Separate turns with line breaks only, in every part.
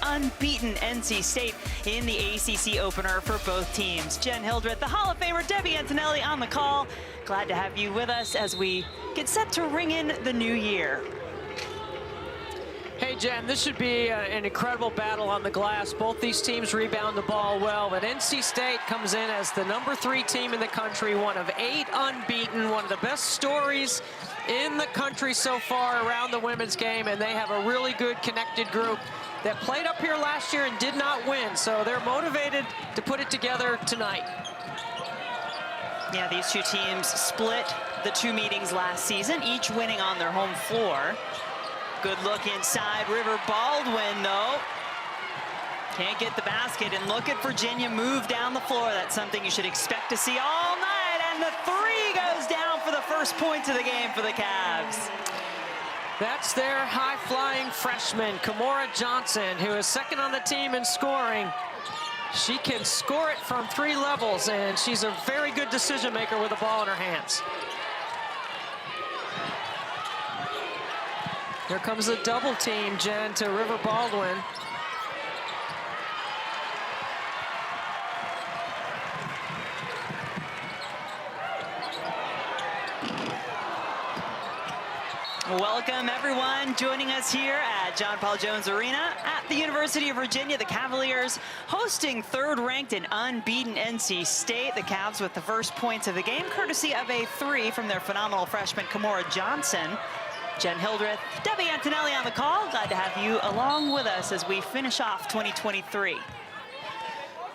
unbeaten NC State in the ACC opener for both teams. Jen Hildreth, the Hall of Famer Debbie Antonelli on the call. Glad to have you with us as we get set to ring in the new year.
Hey, Jen, this should be an incredible battle on the glass. Both these teams rebound the ball well, but NC State comes in as the #3 team in the country, one of 8 unbeaten, one of the best stories in the country so far around the women's game, and they have a really good connected group that played up here last year and did not win, so they're motivated to put it together tonight.
Yeah, these two teams split the 2 meetings last season, each winning on their home floor. Good look inside. River Baldwin, though, can't get the basket. And look at Virginia move down the floor. That's something you should expect to see all night. And the 3 goes down for the first point of the game for the Cavs.
That's their high-flying freshman, Kimora Johnson, who is second on the team in scoring. She can score it from 3 levels, and she's a very good decision-maker with the ball in her hands. Here comes the double team, Jen, to River Baldwin.
Welcome, everyone, joining us here at John Paul Jones Arena at the University of Virginia. The Cavaliers hosting 3rd-ranked and unbeaten NC State. The Cavs with the first points of the game, courtesy of a 3 from their phenomenal freshman, Kimora Johnson. Jen Hildreth, Debbie Antonelli on the call. Glad to have you along with us as we finish off 2023.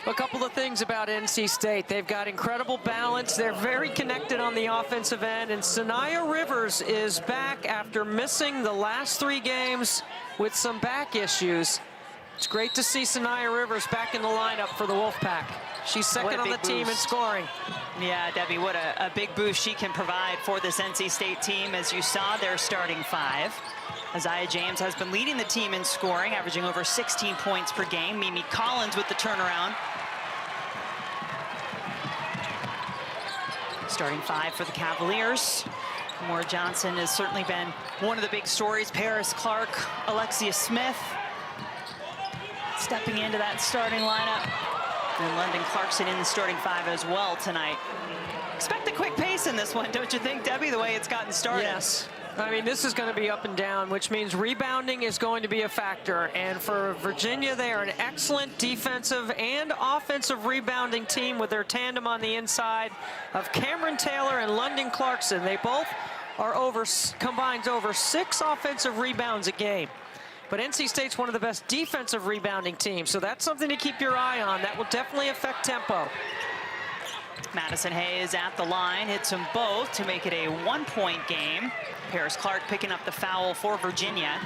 A couple of things about NC State. They've got incredible balance. They're very connected on the offensive end. And Sanaya Rivers is back after missing the last 3 games with some back issues. It's great to see Sanaya Rivers back in the lineup for the Wolfpack. She's second on the team in scoring.
Yeah, Debbie, what a big boost she can provide for this NC State team. As you saw, their starting 5. Isaiah James has been leading the team in scoring, averaging over 16 points per game. Mimi Collins with the turnaround. Starting 5 for the Cavaliers. Kimora Johnson has certainly been one of the big stories. Paris Clark, Alexia Smith stepping into that starting lineup. And London Clarkson in the starting 5 as well tonight. Expect a quick pace in this one, don't you think, Debbie, the way it's gotten started?
Yes. I mean, this is going to be up and down, which means rebounding is going to be a factor. And for Virginia, they are an excellent defensive and offensive rebounding team with their tandem on the inside of Cameron Taylor and London Clarkson. They both are combined over 6 offensive rebounds a game. But NC State's one of the best defensive rebounding teams, so that's something to keep your eye on. That will definitely affect tempo.
Madison Hayes at the line, hits them both to make it a 1-point game. Paris Clark picking up the foul for Virginia.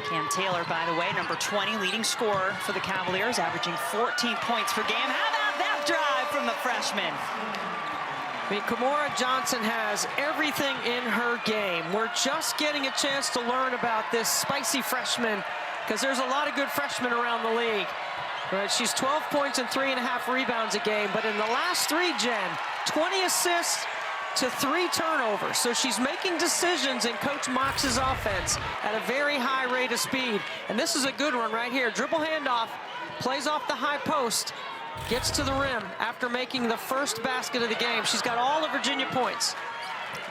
Cam Taylor, by the way, number 20, leading scorer for the Cavaliers, averaging 14 points per game. How about that drive from the freshman?
I mean, Kimora Johnson has everything in her game. We're just getting a chance to learn about this spicy freshman because there's a lot of good freshmen around the league. But she's 12 points and 3.5 rebounds a game. But in the last 3, Jen, 20 assists to 3 turnovers. So she's making decisions in Coach Mox's offense at a very high rate of speed. And this is a good one right here. Dribble handoff, plays off the high post. Gets to the rim after making the first basket of the game. She's got all of Virginia points.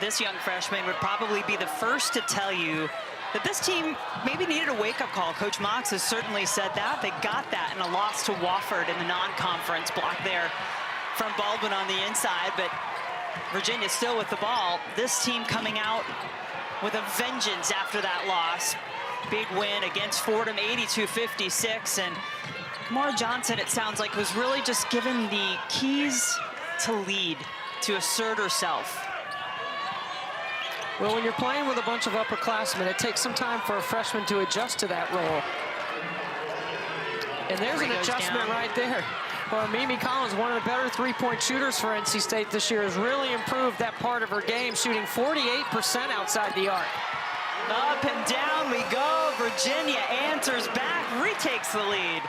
This young freshman would probably be the first to tell you that this team maybe needed a wake-up call. Coach Mox has certainly said that. They got that in a loss to Wofford in the non-conference. Block there from Baldwin on the inside, but Virginia still with the ball. This team coming out with a vengeance after that loss. Big win against Fordham, 82-56, and Kimora Johnson, it sounds like, was really just given the keys to lead, to assert herself.
Well, when you're playing with a bunch of upperclassmen, it takes some time for a freshman to adjust to that role. And there's an adjustment right there. Well, Mimi Collins, one of the better 3-point shooters for NC State this year, has really improved that part of her game, shooting 48% outside the arc.
Up and down we go. Virginia answers back, retakes the lead.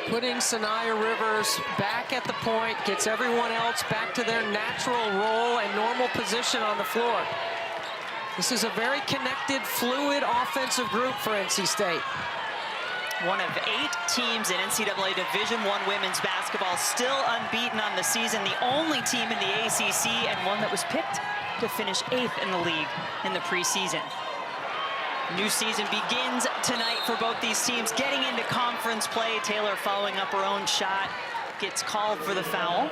putting Sanaya Rivers back at the point, gets everyone else back to their natural role and normal position on the floor. This is a very connected, fluid offensive group for NC State.
One of 8 teams in NCAA Division I women's basketball still unbeaten on the season. The only team in the ACC and one that was picked to finish 8th in the league in the preseason. New season begins tonight for both these teams. Getting into conference play, Taylor following up her own shot, gets called for the foul.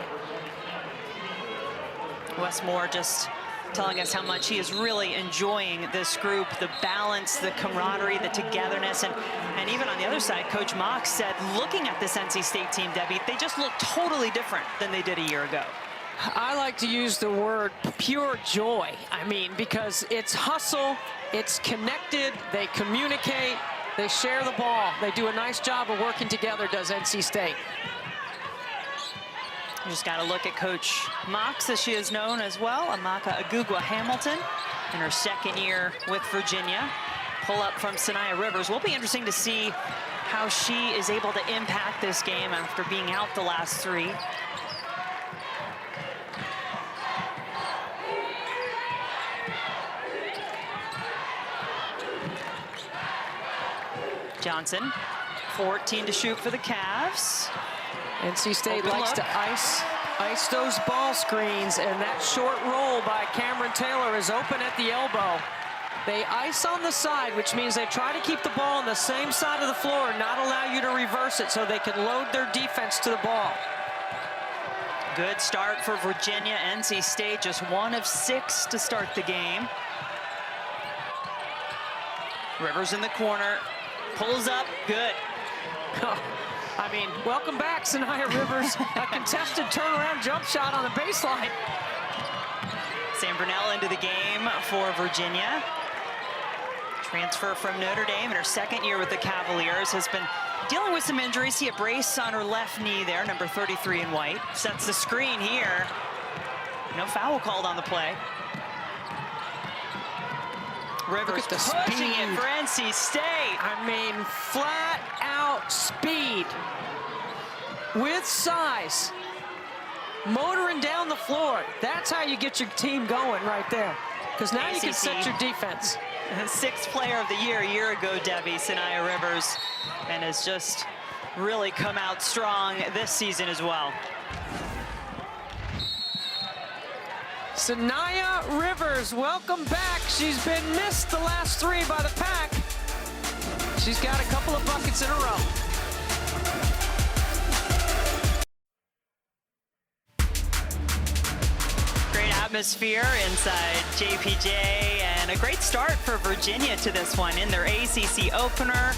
Wes Moore just telling us how much he is really enjoying this group, the balance, the camaraderie, the togetherness, and even on the other side, Coach Mox said, looking at this NC State team, Debbie, they just look totally different than they did a year ago.
I like to use the word pure joy. I mean, because it's hustle, it's connected, they communicate, they share the ball. They do a nice job of working together, does NC State.
You just got to look at Coach Mox, as she is known as well, Amaka Agugwa-Hamilton, in her 2nd year with Virginia. Pull up from Sanaya Rivers. Will be interesting to see how she is able to impact this game after being out the last 3. Johnson, 14 to shoot for the Cavs.
NC State
Open
likes
look.
to ice those ball screens, and that short roll by Cameron Taylor is open at the elbow. They ice on the side, which means they try to keep the ball on the same side of the floor and not allow you to reverse it so they can load their defense to the ball.
Good start for Virginia. NC State just 1 of 6 to start the game. Rivers in the corner, pulls up, good.
I mean, welcome back, Sanaya Rivers. A contested turnaround jump shot on the baseline.
Sam Brunell into the game for Virginia. Transfer from Notre Dame in her 2nd year with the Cavaliers. Has been dealing with some injuries. See a brace on her left knee there, number 33 in white. Sets the screen here. No foul called on the play. Rivers pushing it for NC State.
I mean, flat out speed with size, motoring down the floor. That's how you get your team going right there, because now you can set your defense.
6th player of the year a year ago, Debbie, Sanaya Rivers, and has just really come out strong this season as well.
Sanaya Rivers, welcome back. She's been missed the last 3 by the Pack. She's got a couple of buckets in a row.
Great atmosphere inside JPJ, and a great start for Virginia to this one in their ACC opener.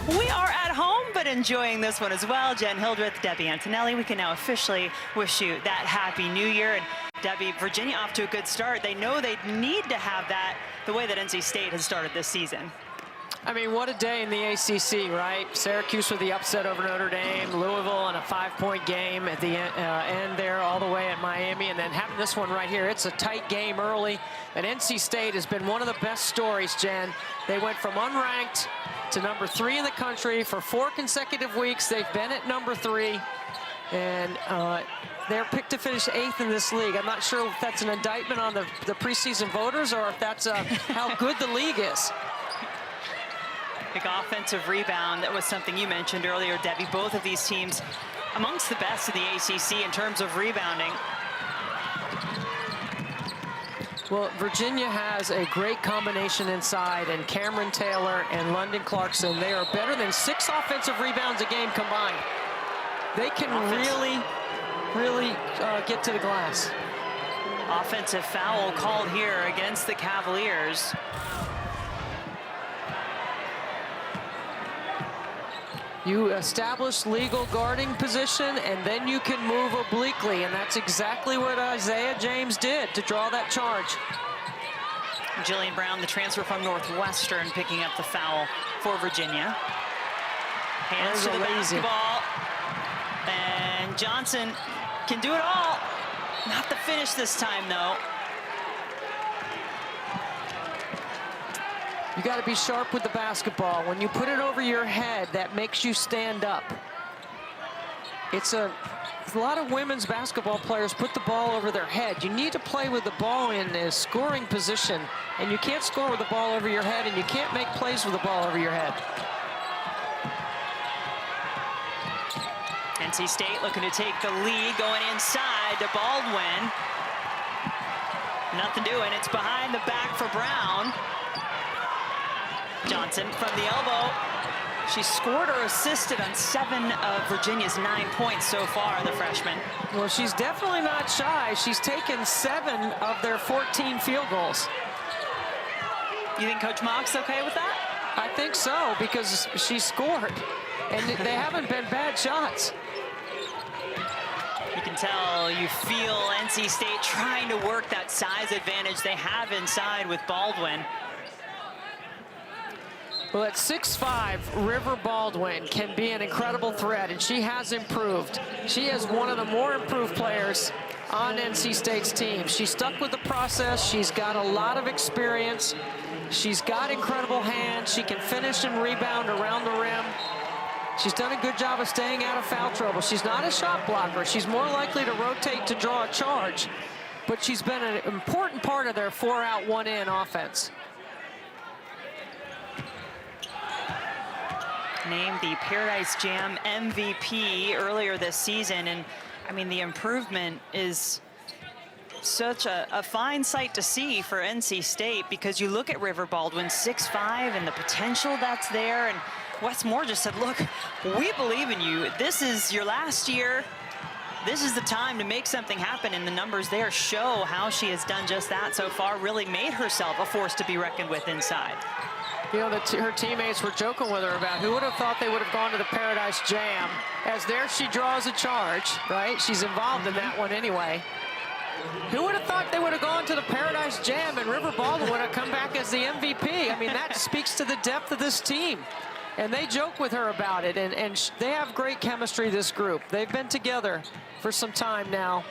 We are at home, but enjoying this one as well. Jen Hildreth, Debbie Antonelli, we can now officially wish you that Happy New Year. And Debbie, Virginia off to a good start. They know they need to have that the way that NC State has started this season.
I mean, what a day in the ACC, right? Syracuse with the upset over Notre Dame, Louisville on a 5-point game at the end there, all the way at Miami, and then having this one right here. It's a tight game early, and NC State has been one of the best stories, Jen. They went from unranked to number 3 in the country for 4 consecutive weeks. They've been at number 3, and they're picked to finish 8th in this league. I'm not sure if that's an indictment on the preseason voters or if that's how good the league is.
Big offensive rebound. That was something you mentioned earlier, Debbie. Both of these teams amongst the best in the ACC in terms of rebounding.
Well, Virginia has a great combination inside, and Cameron Taylor and London Clarkson, they are better than 6 offensive rebounds a game combined. They can really get to the glass.
Offensive foul called here against the Cavaliers.
You establish legal guarding position, and then you can move obliquely, and that's exactly what Isaiah James did to draw that charge.
Jillian Brown, the transfer from Northwestern, picking up the foul for Virginia. Hands to the basketball, and Johnson can do it all. Not the finish this time, though.
You got to be sharp with the basketball. When you put it over your head, that makes you stand up. it's a lot of women's basketball players put the ball over their head. You need to play with the ball in a scoring position, and you can't score with the ball over your head, and you can't make plays with the ball over your head.
NC State looking to take the lead, going inside to Baldwin. Nothing doing, it's behind the back for Brown. Johnson from the elbow. She scored or assisted on 7 of Virginia's 9 points so far, the freshman.
Well, she's definitely not shy. She's taken 7 of their 14 field goals.
You think Coach Mock's okay with that?
I think so, because she scored, and they haven't been bad shots.
You can tell, you feel NC State trying to work that size advantage they have inside with Baldwin.
Well, at 6'5", River Baldwin can be an incredible threat, and she has improved. She is one of the more improved players on NC State's team. She stuck with the process. She's got a lot of experience. She's got incredible hands. She can finish and rebound around the rim. She's done a good job of staying out of foul trouble. She's not a shot blocker. She's more likely to rotate to draw a charge, but she's been an important part of their 4-out, 1-in offense.
Named the Paradise Jam MVP earlier this season, and I mean the improvement is such a fine sight to see for NC State, because you look at River Baldwin, 6'5", and the potential that's there, and Wes Moore just said, look, we believe in you. This is your last year. This is the time to make something happen, and the numbers there show how she has done just that so far, really made herself a force to be reckoned with inside.
You know, her teammates were joking with her about who would have thought they would have gone to the Paradise Jam, as there she draws a charge, right? She's involved in that one anyway. Who would have thought they would have gone to the Paradise Jam and River Baldwin would have come back as the MVP? I mean, that speaks to the depth of this team. And they joke with her about it, and they have great chemistry, this group. They've been together for some time now,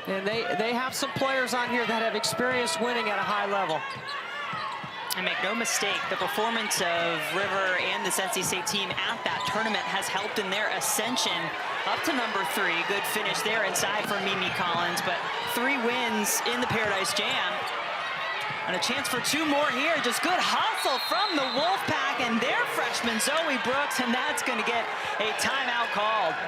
and they have some players on here that have experienced winning at a high level.
And make no mistake, the performance of River and this NC State team at that tournament has helped in their ascension up to number 3. Good finish there inside for Mimi Collins, but 3 wins in the Paradise Jam. And a chance for 2 more here. Just good hustle from the Wolfpack and their freshman Zoe Brooks, and that's going to get a timeout called.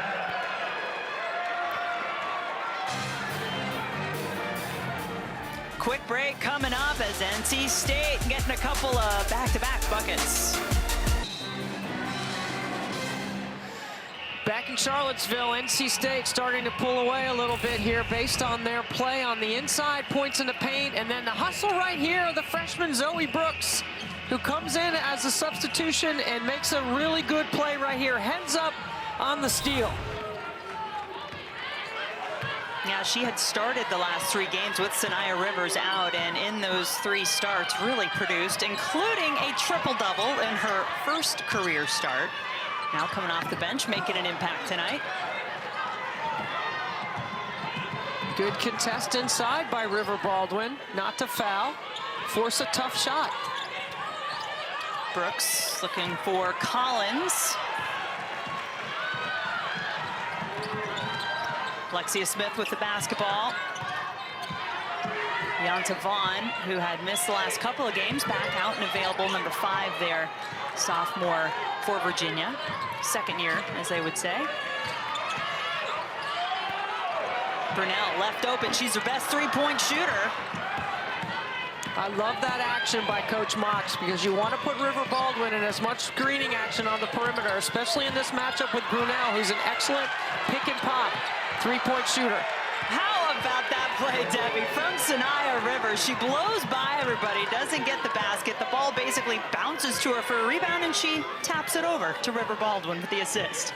Quick break coming up as NC State getting a couple of back-to-back buckets.
Back in Charlottesville, NC State starting to pull away a little bit here based on their play on the inside, points in the paint, and then the hustle right here of the freshman Zoe Brooks, who comes in as a substitution and makes a really good play right here. Heads up on the steal.
Yeah, she had started the last 3 games with Sanaya Rivers out, and in those 3 starts really produced, including a triple-double in her first career start. Now coming off the bench, making an impact tonight.
Good contest inside by River Baldwin, not to foul, force a tough shot.
Brooks looking for Collins. Alexia Smith with the basketball. Yanta Vaughn, who had missed the last couple of games, back out and available, number 5 there, sophomore for Virginia. Second year, as they would say. Brunell left open. She's their best 3-point shooter.
I love that action by Coach Mox, because you want to put River Baldwin in as much screening action on the perimeter, especially in this matchup with Brunell, who's an excellent pick and pop 3-point shooter.
How about that play, Debbie, from Sanaya Rivers? She blows by everybody, doesn't get the basket. The ball basically bounces to her for a rebound, and she taps it over to River Baldwin with the assist.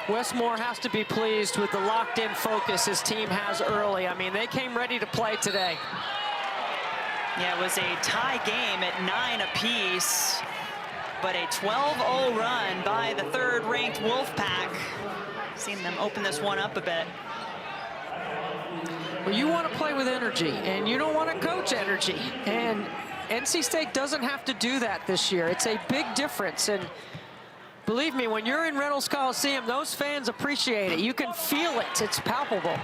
Wes Moore has to be pleased with the locked-in focus his team has early. I mean, they came ready to play today.
Yeah, it was a tie game at 9 apiece, but a 12-0 run by the 3rd-ranked Wolfpack. Seen them open this one up a bit.
Well, you want to play with energy, and you don't want to coach energy. And NC State doesn't have to do that this year. It's a big difference. And Believe me, when you're in Reynolds Coliseum, those fans appreciate it. You can feel it. It's palpable.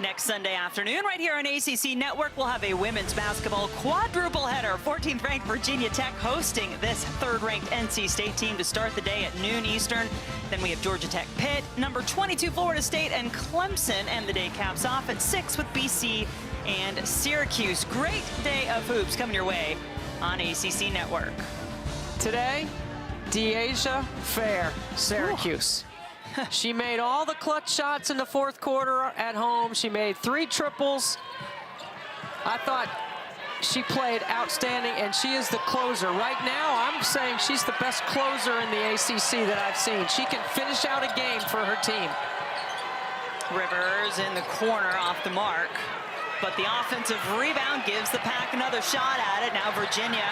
Next Sunday afternoon, right here on ACC Network, we'll have a women's basketball quadruple header. 14th ranked Virginia Tech hosting this 3rd ranked NC State team to start the day at noon Eastern. Then we have Georgia Tech Pitt, number 22 Florida State, and Clemson, and the day caps off at 6 with BC and Syracuse. Great day of hoops coming your way on ACC Network.
Today, Deasia Fair, Syracuse. She made all the clutch shots in the 4th quarter at home. She made 3 triples. I thought she played outstanding, and she is the closer. Right now, I'm saying she's the best closer in the ACC that I've seen. She can finish out a game for her team.
Rivers in the corner off the mark, but the offensive rebound gives the Pack another shot at it. Now Virginia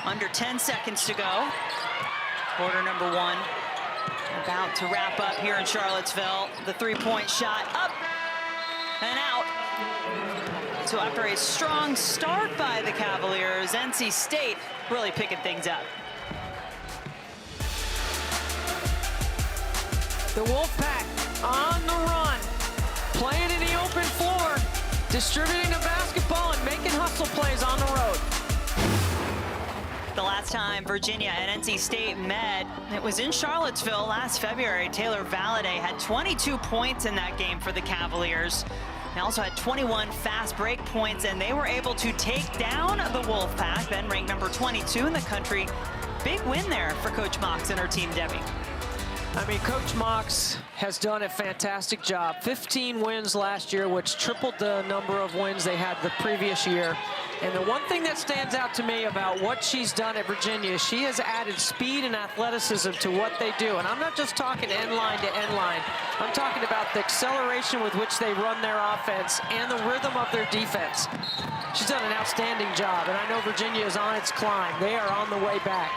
under 10 seconds to go. Quarter number 1. About to wrap up here in Charlottesville. The 3-point shot up and out. So after a strong start by the Cavaliers, NC State really picking things up.
The Wolfpack on the run, playing in the open floor, distributing the basketball and making hustle plays on the road.
The last time Virginia and NC State met, it was in Charlottesville last February. Taylor Valladay had 22 points in that game for the Cavaliers. They also had 21 fast break points, and they were able to take down the Wolfpack, then ranked number 22 in the country. Big win there for Coach Mox and her team, Debbie.
I mean, Coach Mox has done a fantastic job. 15 wins last year, which tripled the number of wins they had the previous year. And the one thing that stands out to me about what she's done at Virginia, she has added speed and athleticism to what they do. And I'm not just talking end line to end line. I'm talking about the acceleration with which they run their offense and the rhythm of their defense. She's done an outstanding job, and I know Virginia is on its climb. They are on the way back.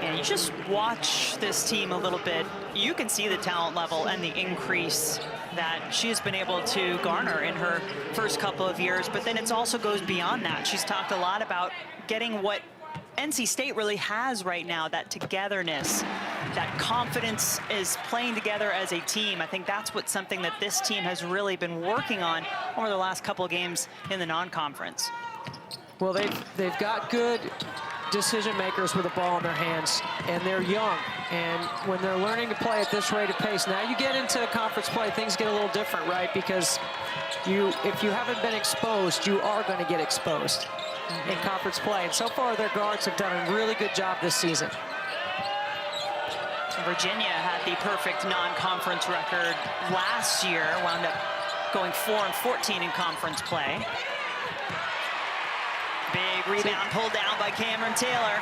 And you just watch this team a little bit, you can see the talent level and the increase that she has been able to garner in her first couple of years, but then it also goes beyond that. She's talked a lot about getting what NC State really has right now, that togetherness, that confidence is playing together as a team. I think that's something that this team has really been working on over the last couple of games in the non-conference.
Well, they've got good decision makers with the ball in their hands, and they're young, and when they're learning to play at this rate of pace, now you get into conference play, things get a little different, right? Because if you haven't been exposed, you are going to get exposed in conference play, and so far their guards have done a really good job this season.
Virginia had the perfect non-conference record last year, wound up going 4-14 in conference play. Big rebound pulled down by Cameron Taylor.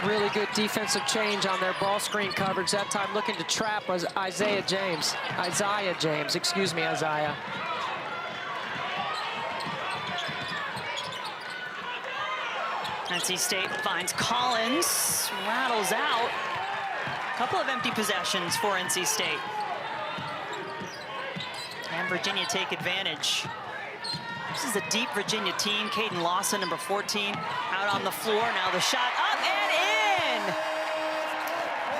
Really good defensive change on their ball screen coverage. That time looking to trap was Isaiah James, excuse me, Isaiah.
NC State finds Collins, rattles out. A couple of empty possessions for NC State. And Virginia take advantage. This is a deep Virginia team. Caden Lawson, number 14, out on the floor. Now the shot up and in!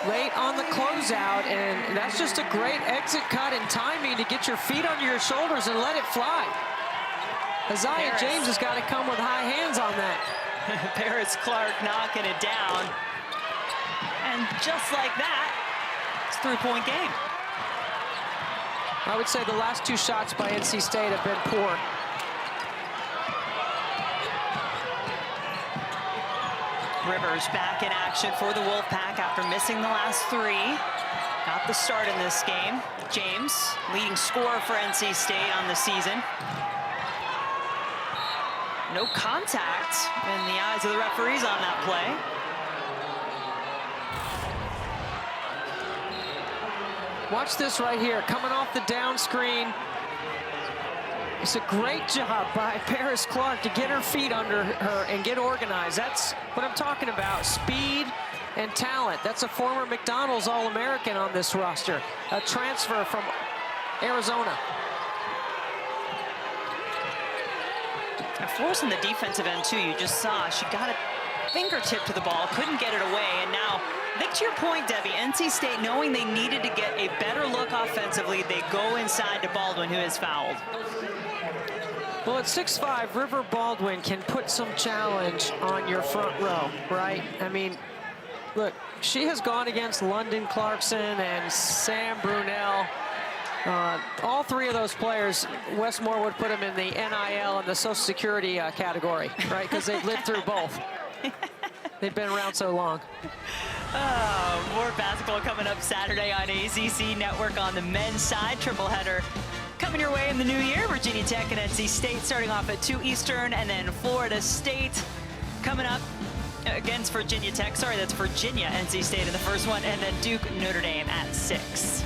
Late on the closeout, and that's just a great exit cut and timing to get your feet under your shoulders and let it fly. Isaiah James has got to come with high hands on that.
Paris Clark knocking it down. And just like that, it's a 3-point game.
I would say the last 2 shots by NC State have been poor.
Rivers back in action for the Wolfpack after missing the last 3. Got the start in this game. James, leading scorer for NC State on the season. No contact in the eyes of the referees on that play.
Watch this right here, coming off the down screen. It's a great job by Paris Clark to get her feet under her and get organized. That's what I'm talking about, speed and talent. That's a former McDonald's All-American on this roster, a transfer from Arizona.
And forcing the defensive end too, you just saw she got it fingertip to the ball, couldn't get it away. And now, I think to your point, Debbie, NC State, knowing they needed to get a better look offensively, they go inside to Baldwin, who is fouled.
Well, at 6'5", River Baldwin can put some challenge on your front row, right? I mean, look, she has gone against London Clarkson and Sam Brunel. All three of those players, Westmore would put them in the NIL and the Social Security category, right? Because they've lived through both. They've been around so long.
More basketball coming up Saturday on ACC Network on the men's side. Triple header coming your way in the new year. Virginia Tech and NC State starting off at 2 Eastern, and then Florida State coming up against Virginia Tech. Sorry, that's Virginia, NC State in the first one, and then Duke Notre Dame at 6.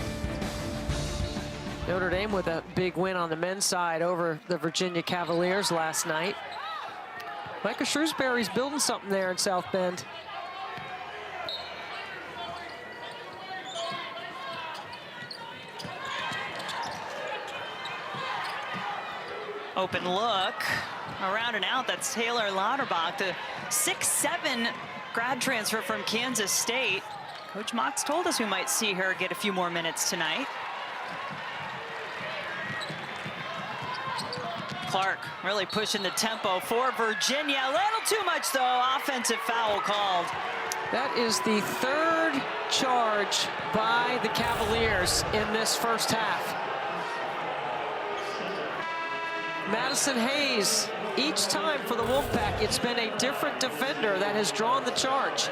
Notre Dame with a big win on the men's side over the Virginia Cavaliers last night. Micah Shrewsbury's building something there in South Bend.
Open look, around and out, that's Taylor Lauterbach, the 6'7" grad transfer from Kansas State. Coach Mox told us we might see her get a few more minutes tonight. Clark really pushing the tempo for Virginia. A little too much, though. Offensive foul called.
That is the third charge by the Cavaliers in this first half. Madison Hayes, each time for the Wolfpack, it's been a different defender that has drawn the charge.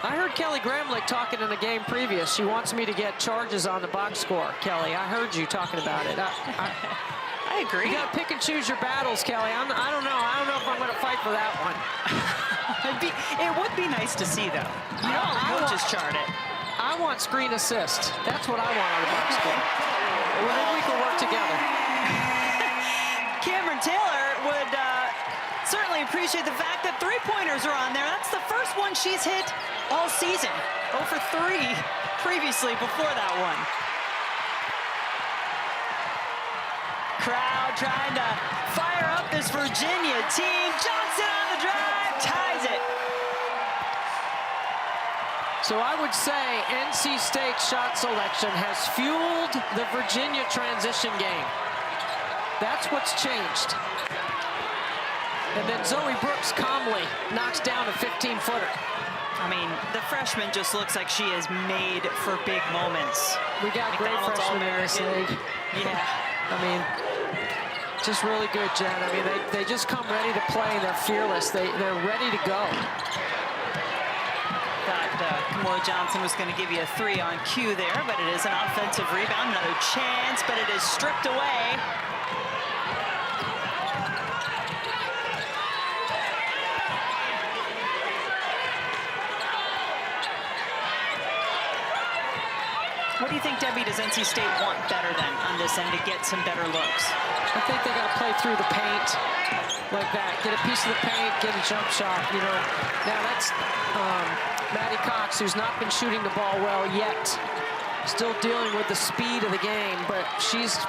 I heard Kelly Gramlich talking in the game previous. She wants me to get charges on the box score, Kelly. I heard you talking about it.
I agree.
You got to pick and choose your battles, Kelly. I don't know. I don't know if I'm going to fight for that one.
It would be nice to see, though. You know, the coaches chart it.
I want screen assist. That's what I want on the box score. Maybe we can work together.
Cameron Taylor would certainly appreciate the fact that three-pointers are on there. That's the first one she's hit all season. 0 for 3 previously before that one. Crowd trying to fire up this Virginia team. Johnson on the drive, ties it.
So I would say NC State's shot selection has fueled the Virginia transition game. That's what's changed. And then Zoe Brooks calmly knocks down a 15-footer.
I mean, the freshman just looks like she is made for big moments.
We got great freshmen in this league.
Yeah.
I mean, just really good, Jen. I mean, they just come ready to play. They're fearless. They're ready to go.
Thought Kimora Johnson was going to give you a 3 on cue there, but it is an offensive rebound. Another chance, but it is stripped away. What do you think, Debbie, does NC State want better then on this end to get some better looks?
I think they got to play through the paint like that. Get a piece of the paint, get a jump shot, you know. Now that's Maddie Cox, who's not been shooting the ball well yet. Still dealing with the speed of the game, but she's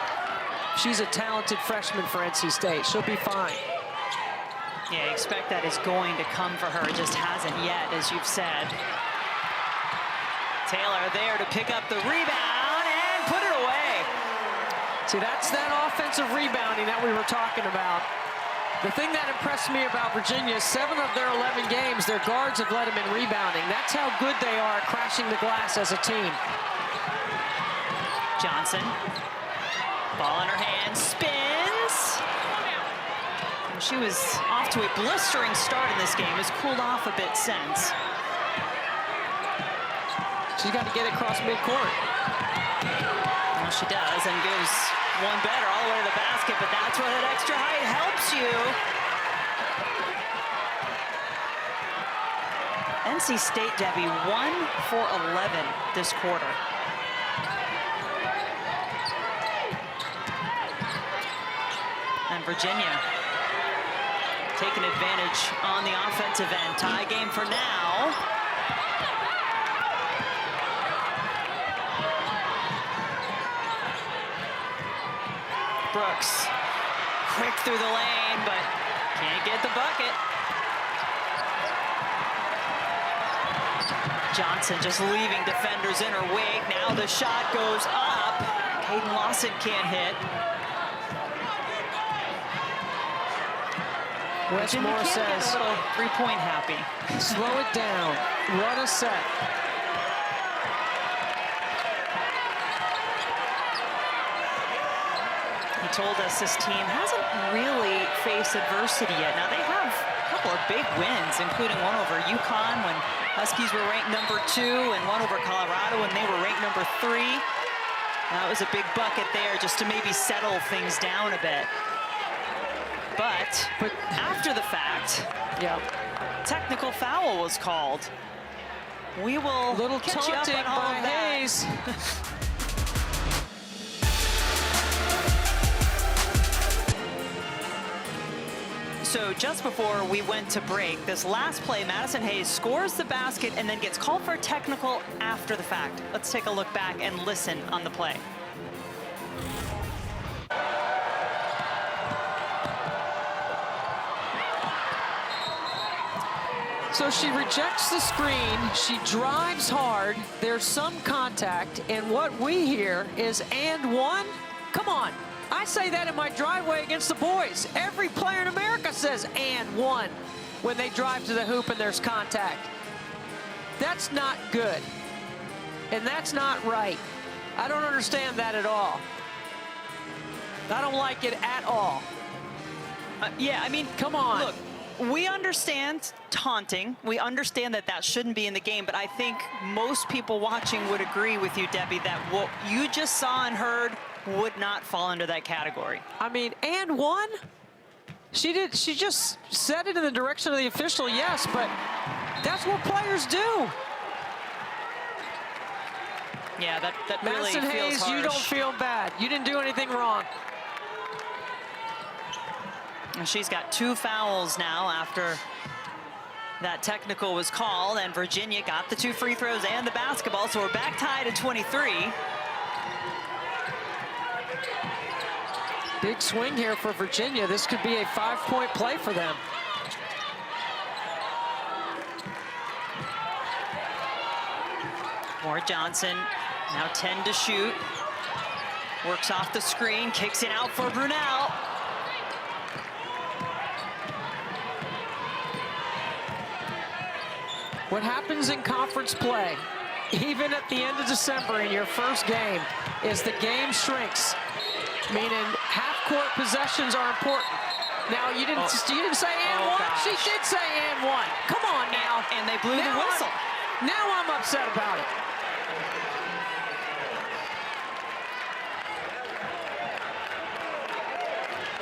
a talented freshman for NC State. She'll be fine.
Yeah, expect that is going to come for her. It just hasn't yet, as you've said. Taylor there to pick up the rebound and put it away.
See, that's that offensive rebounding that we were talking about. The thing that impressed me about Virginia is 7 of their 11 games, their guards have led them in rebounding. That's how good they are at crashing the glass as a team.
Johnson, ball in her hand, spins. She was off to a blistering start in this game, has cooled off a bit since.
She's got to get it across midcourt.
Well, she does, and goes one better all the way to the basket, but that's where that extra height helps you. NC State, Debbie, 1 for 11 this quarter. And Virginia taking advantage on the offensive end. Tie game for now. Brooks, quick through the lane, but Can't get the bucket. Johnson just leaving defenders in her wake. Now the shot goes up. Hayden Lawson can't hit.
Westmore says,
a little three-point happy.
slow it down, run a set.
He told us this team hasn't really faced adversity yet. Now they have a couple of big wins, including one over UConn when Huskies were ranked #2 and one over Colorado when they were ranked #3. That was a big bucket there just to maybe settle things down a bit. But after the fact, technical foul was called. We will
Little
catch you up
taunting
on all
by
of that.
Hayes.
So just before we went to break, this last play, Madison Hayes scores the basket and then gets called for a technical after the fact. Let's take a look back and listen on the play.
So she rejects the screen, she drives hard, there's some contact, and what we hear is and one? Come on, I say that in my driveway against the boys. Every player in America says and one when they drive to the hoop and there's contact. That's not good, and that's not right. I don't understand that at all. I don't like it at all.
Yeah, I mean,
come on.
Look, we understand taunting. We understand that that shouldn't be in the game, but I think most people watching would agree with you, Debbie, that what you just saw and heard would not fall under that category.
I mean, and one? She just said it in the direction of the official, yes, but that's what players do.
Yeah, that really
Madison
feels
Hayes,
harsh.
you don't feel bad. You didn't do anything wrong.
And she's got 2 fouls now after that technical was called, and Virginia got the 2 free throws and the basketball, so we're back tied at 23.
Big swing here for Virginia. This could be a 5-point play for them.
Moore Johnson, now 10 to shoot. Works off the screen, kicks it out for Brunel.
What happens in conference play, even at the end of December in your first game, is the game shrinks, meaning half-court possessions are important. Now, you didn't say and one?
Gosh.
She did say and one. Come on now.
And they blew the whistle.
Now I'm upset about it.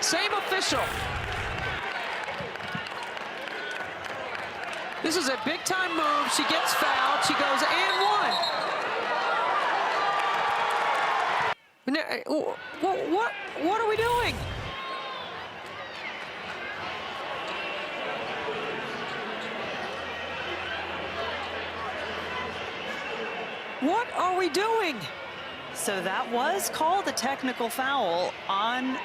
Same official. This is a big-time move. She gets fouled. She goes and one. What are we doing? What are we doing?
So that was called a technical foul on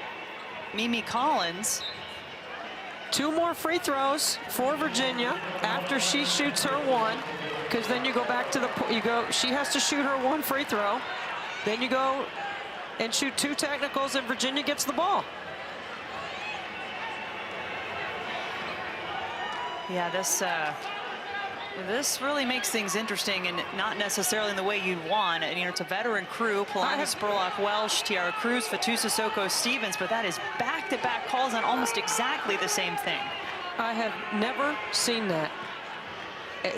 Mimi Collins.
2 more free throws for Virginia after she shoots her one, because then you go back to she has to shoot her 1 free throw, then you go and shoot 2 technicals and Virginia gets the ball.
Yeah, this really makes things interesting and not necessarily in the way you'd want. And, you know, it's a veteran crew, Polina Spurlock, Welsh, Tiara Cruz, Fatusa Soko, Stevens, but that is back-to-back calls on almost exactly the same thing.
I have never seen that.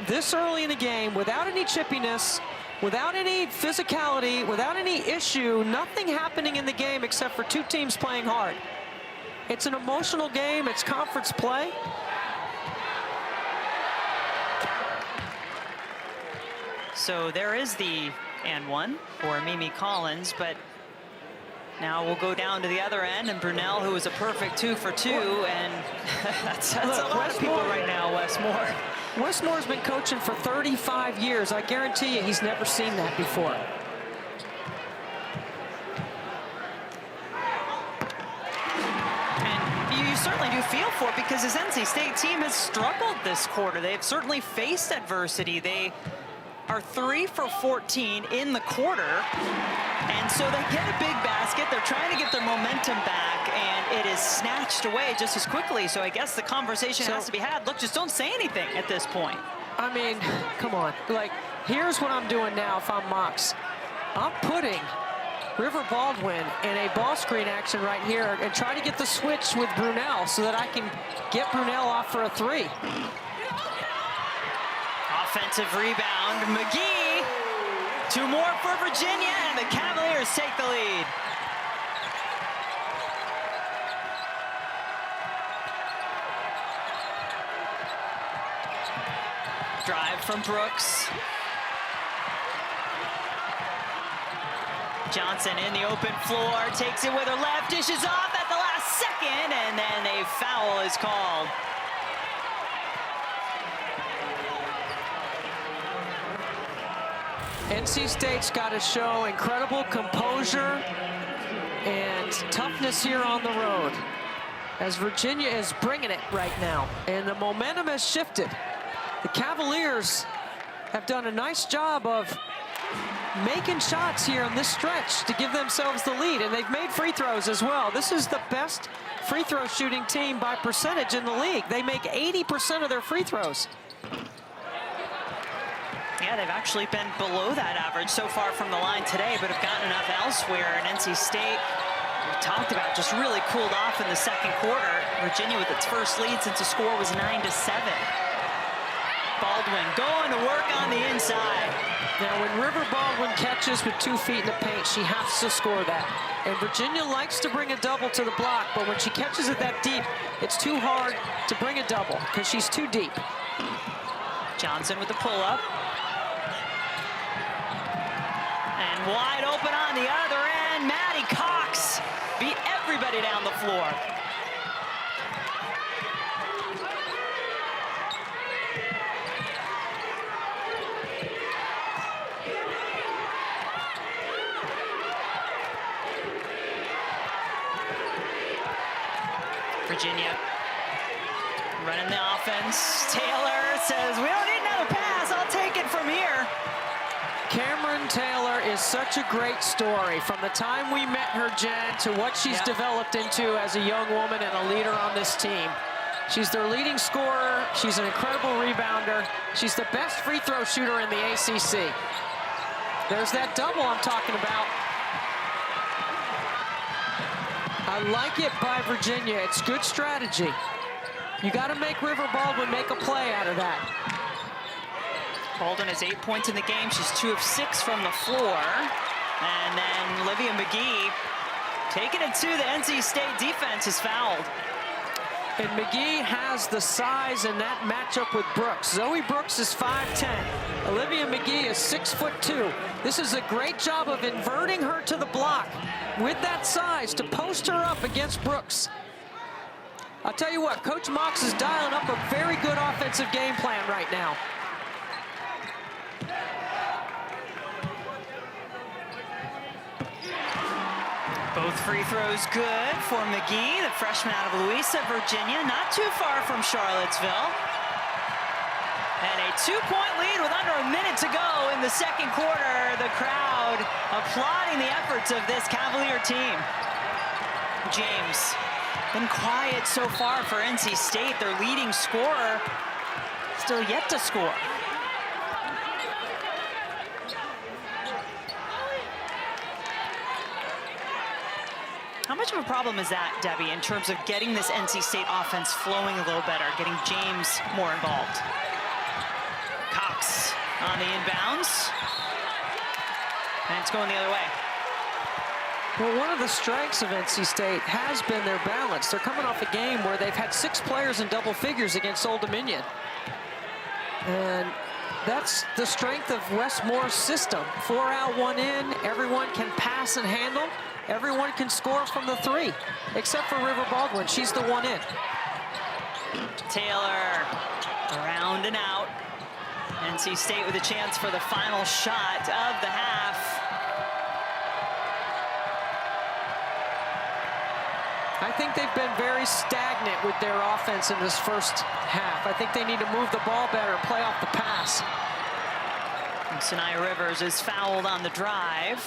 This early in the game, without any chippiness, without any physicality, without any issue, nothing happening in the game except for 2 teams playing hard. It's an emotional game, it's conference play.
So there is the and one for Mimi Collins, but now we'll go down to the other end, and Brunel, who is a perfect 2 for 2, and that's a lot of people right now, Westmore.
Westmore's been coaching for 35 years. I guarantee you he's never seen that before.
And you certainly do feel for it because this NC State team has struggled this quarter. They've certainly faced adversity. They are 3 for 14 in the quarter. And so they get a big basket. They're trying to get their momentum back, and it is snatched away just as quickly. So I guess the conversation has to be had. Look, just don't say anything at this point.
I mean, come on. Like, here's what I'm doing now if I'm Mox. I'm putting River Baldwin in a ball screen action right here and try to get the switch with Brunel so that I can get Brunel off for a 3.
Offensive rebound, McGee. 2 more for Virginia, and the Cavaliers take the lead. Drive from Brooks. Johnson in the open floor, takes it with her left, dishes off at the last second, and then a foul is called.
NC State's got to show incredible composure and toughness here on the road, as Virginia is bringing it right now, and the momentum has shifted. The Cavaliers have done a nice job of making shots here on this stretch to give themselves the lead, and they've made free throws as well. This is the best free throw shooting team by percentage in the league. They make 80% of their free throws.
Yeah, they've actually been below that average so far from the line today, but have gotten enough elsewhere. And NC State, we talked about, just really cooled off in the second quarter. Virginia with its first lead since the score was 9-7. Baldwin going to work on the inside.
Now, when River Baldwin catches with 2 feet in the paint, she has to score that. And Virginia likes to bring a double to the block, but when she catches it that deep, it's too hard to bring a double because she's too deep.
Johnson with the pull-up. And wide open on the other end, Maddie Cox beat everybody down the floor. Virginia running the offense. Taylor says, we don't need another pass, I'll take it from here.
Cameron Taylor is such a great story. From the time we met her, Jen, to what she's developed into as a young woman and a leader on this team. She's their leading scorer. She's an incredible rebounder. She's the best free throw shooter in the ACC. There's that double I'm talking about. I like it by Virginia. It's good strategy. You got to make River Baldwin make a play out of that.
Baldwin has 8 points in the game. She's 2 of 6 from the floor. And then Olivia McGee taking it to the NC State defense is fouled.
And McGee has the size in that matchup with Brooks. Zoe Brooks is 5'10". Olivia McGee is 6'2". This is a great job of inverting her to the block with that size to post her up against Brooks. I'll tell you what, Coach Mox is dialing up a very good offensive game plan right now.
Both free throws good for McGee, the freshman out of Louisa, Virginia, not too far from Charlottesville. And a 2-point lead with under a minute to go in the second quarter. The crowd applauding the efforts of this Cavalier team. James, been quiet so far for NC State. Their leading scorer still yet to score. How much of a problem is that, Debbie, in terms of getting this NC State offense flowing a little better, getting James more involved? Cox on the inbounds. And it's going the other way.
Well, one of the strengths of NC State has been their balance. They're coming off a game where they've had 6 players in double figures against Old Dominion. And that's the strength of Wes Moore's system. 4 out, 1 in. Everyone can pass and handle. Everyone can score from the 3, except for River Baldwin. She's the 1 in.
Taylor around and out. NC State with a chance for the final shot of the half.
I think they've been very stagnant with their offense in this first half. I think they need to move the ball better, play off the pass.
And Sanaya Rivers is fouled on the drive.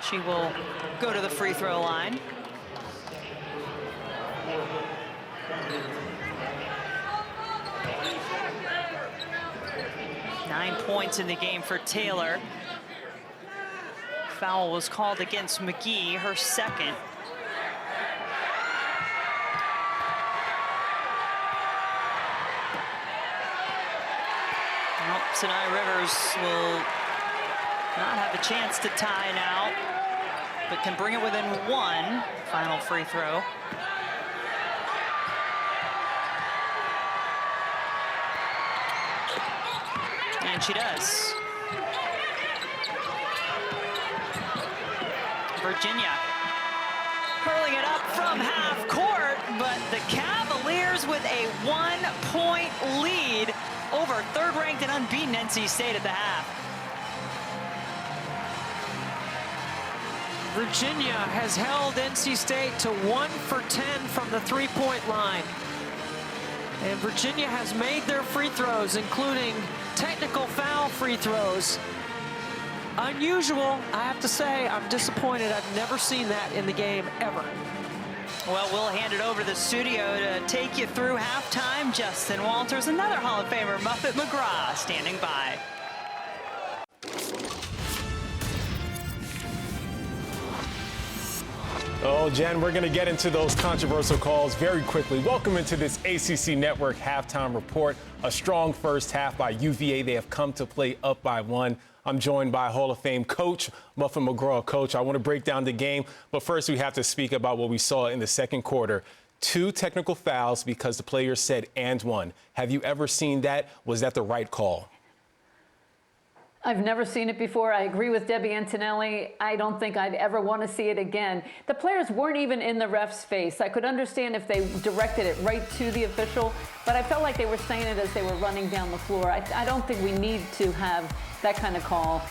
She will go to the free throw line. Nine points in the game for Taylor. Foul was called against McGee, her second. Well, Sanaya Rivers will not have a chance to tie now, but can bring it within one. Final free throw. And she does. Virginia hurling it up from half court, but the Cavaliers with a 1-point lead over third-ranked and unbeaten NC State at the half.
Virginia has held NC State to 1 for 10 from the three-point line. And Virginia has made their free throws, including technical foul free throws. Unusual, I have to say. I'm disappointed. I've never seen that in the game, ever.
Well, we'll hand it over to the studio to take you through halftime. Justin Walters, another Hall of Famer, Muffet McGraw, standing by.
Oh, Jen, we're going to get into those controversial calls very quickly. Welcome into this ACC Network halftime report. A strong first half by UVA. They have come to play up by 1. I'm joined by Hall of Fame coach Muffet McGraw. Coach, I want to break down the game, but first we have to speak about what we saw in the second quarter. 2 technical fouls because the players said "and one." Have you ever seen that? Was that the right call?
I've never seen it before. I agree with Debbie Antonelli. I don't think I'd ever want to see it again. The players weren't even in the ref's face. I could understand if they directed it right to the official, but I felt like they were saying it as they were running down the floor. I don't think we need to have that kind of call.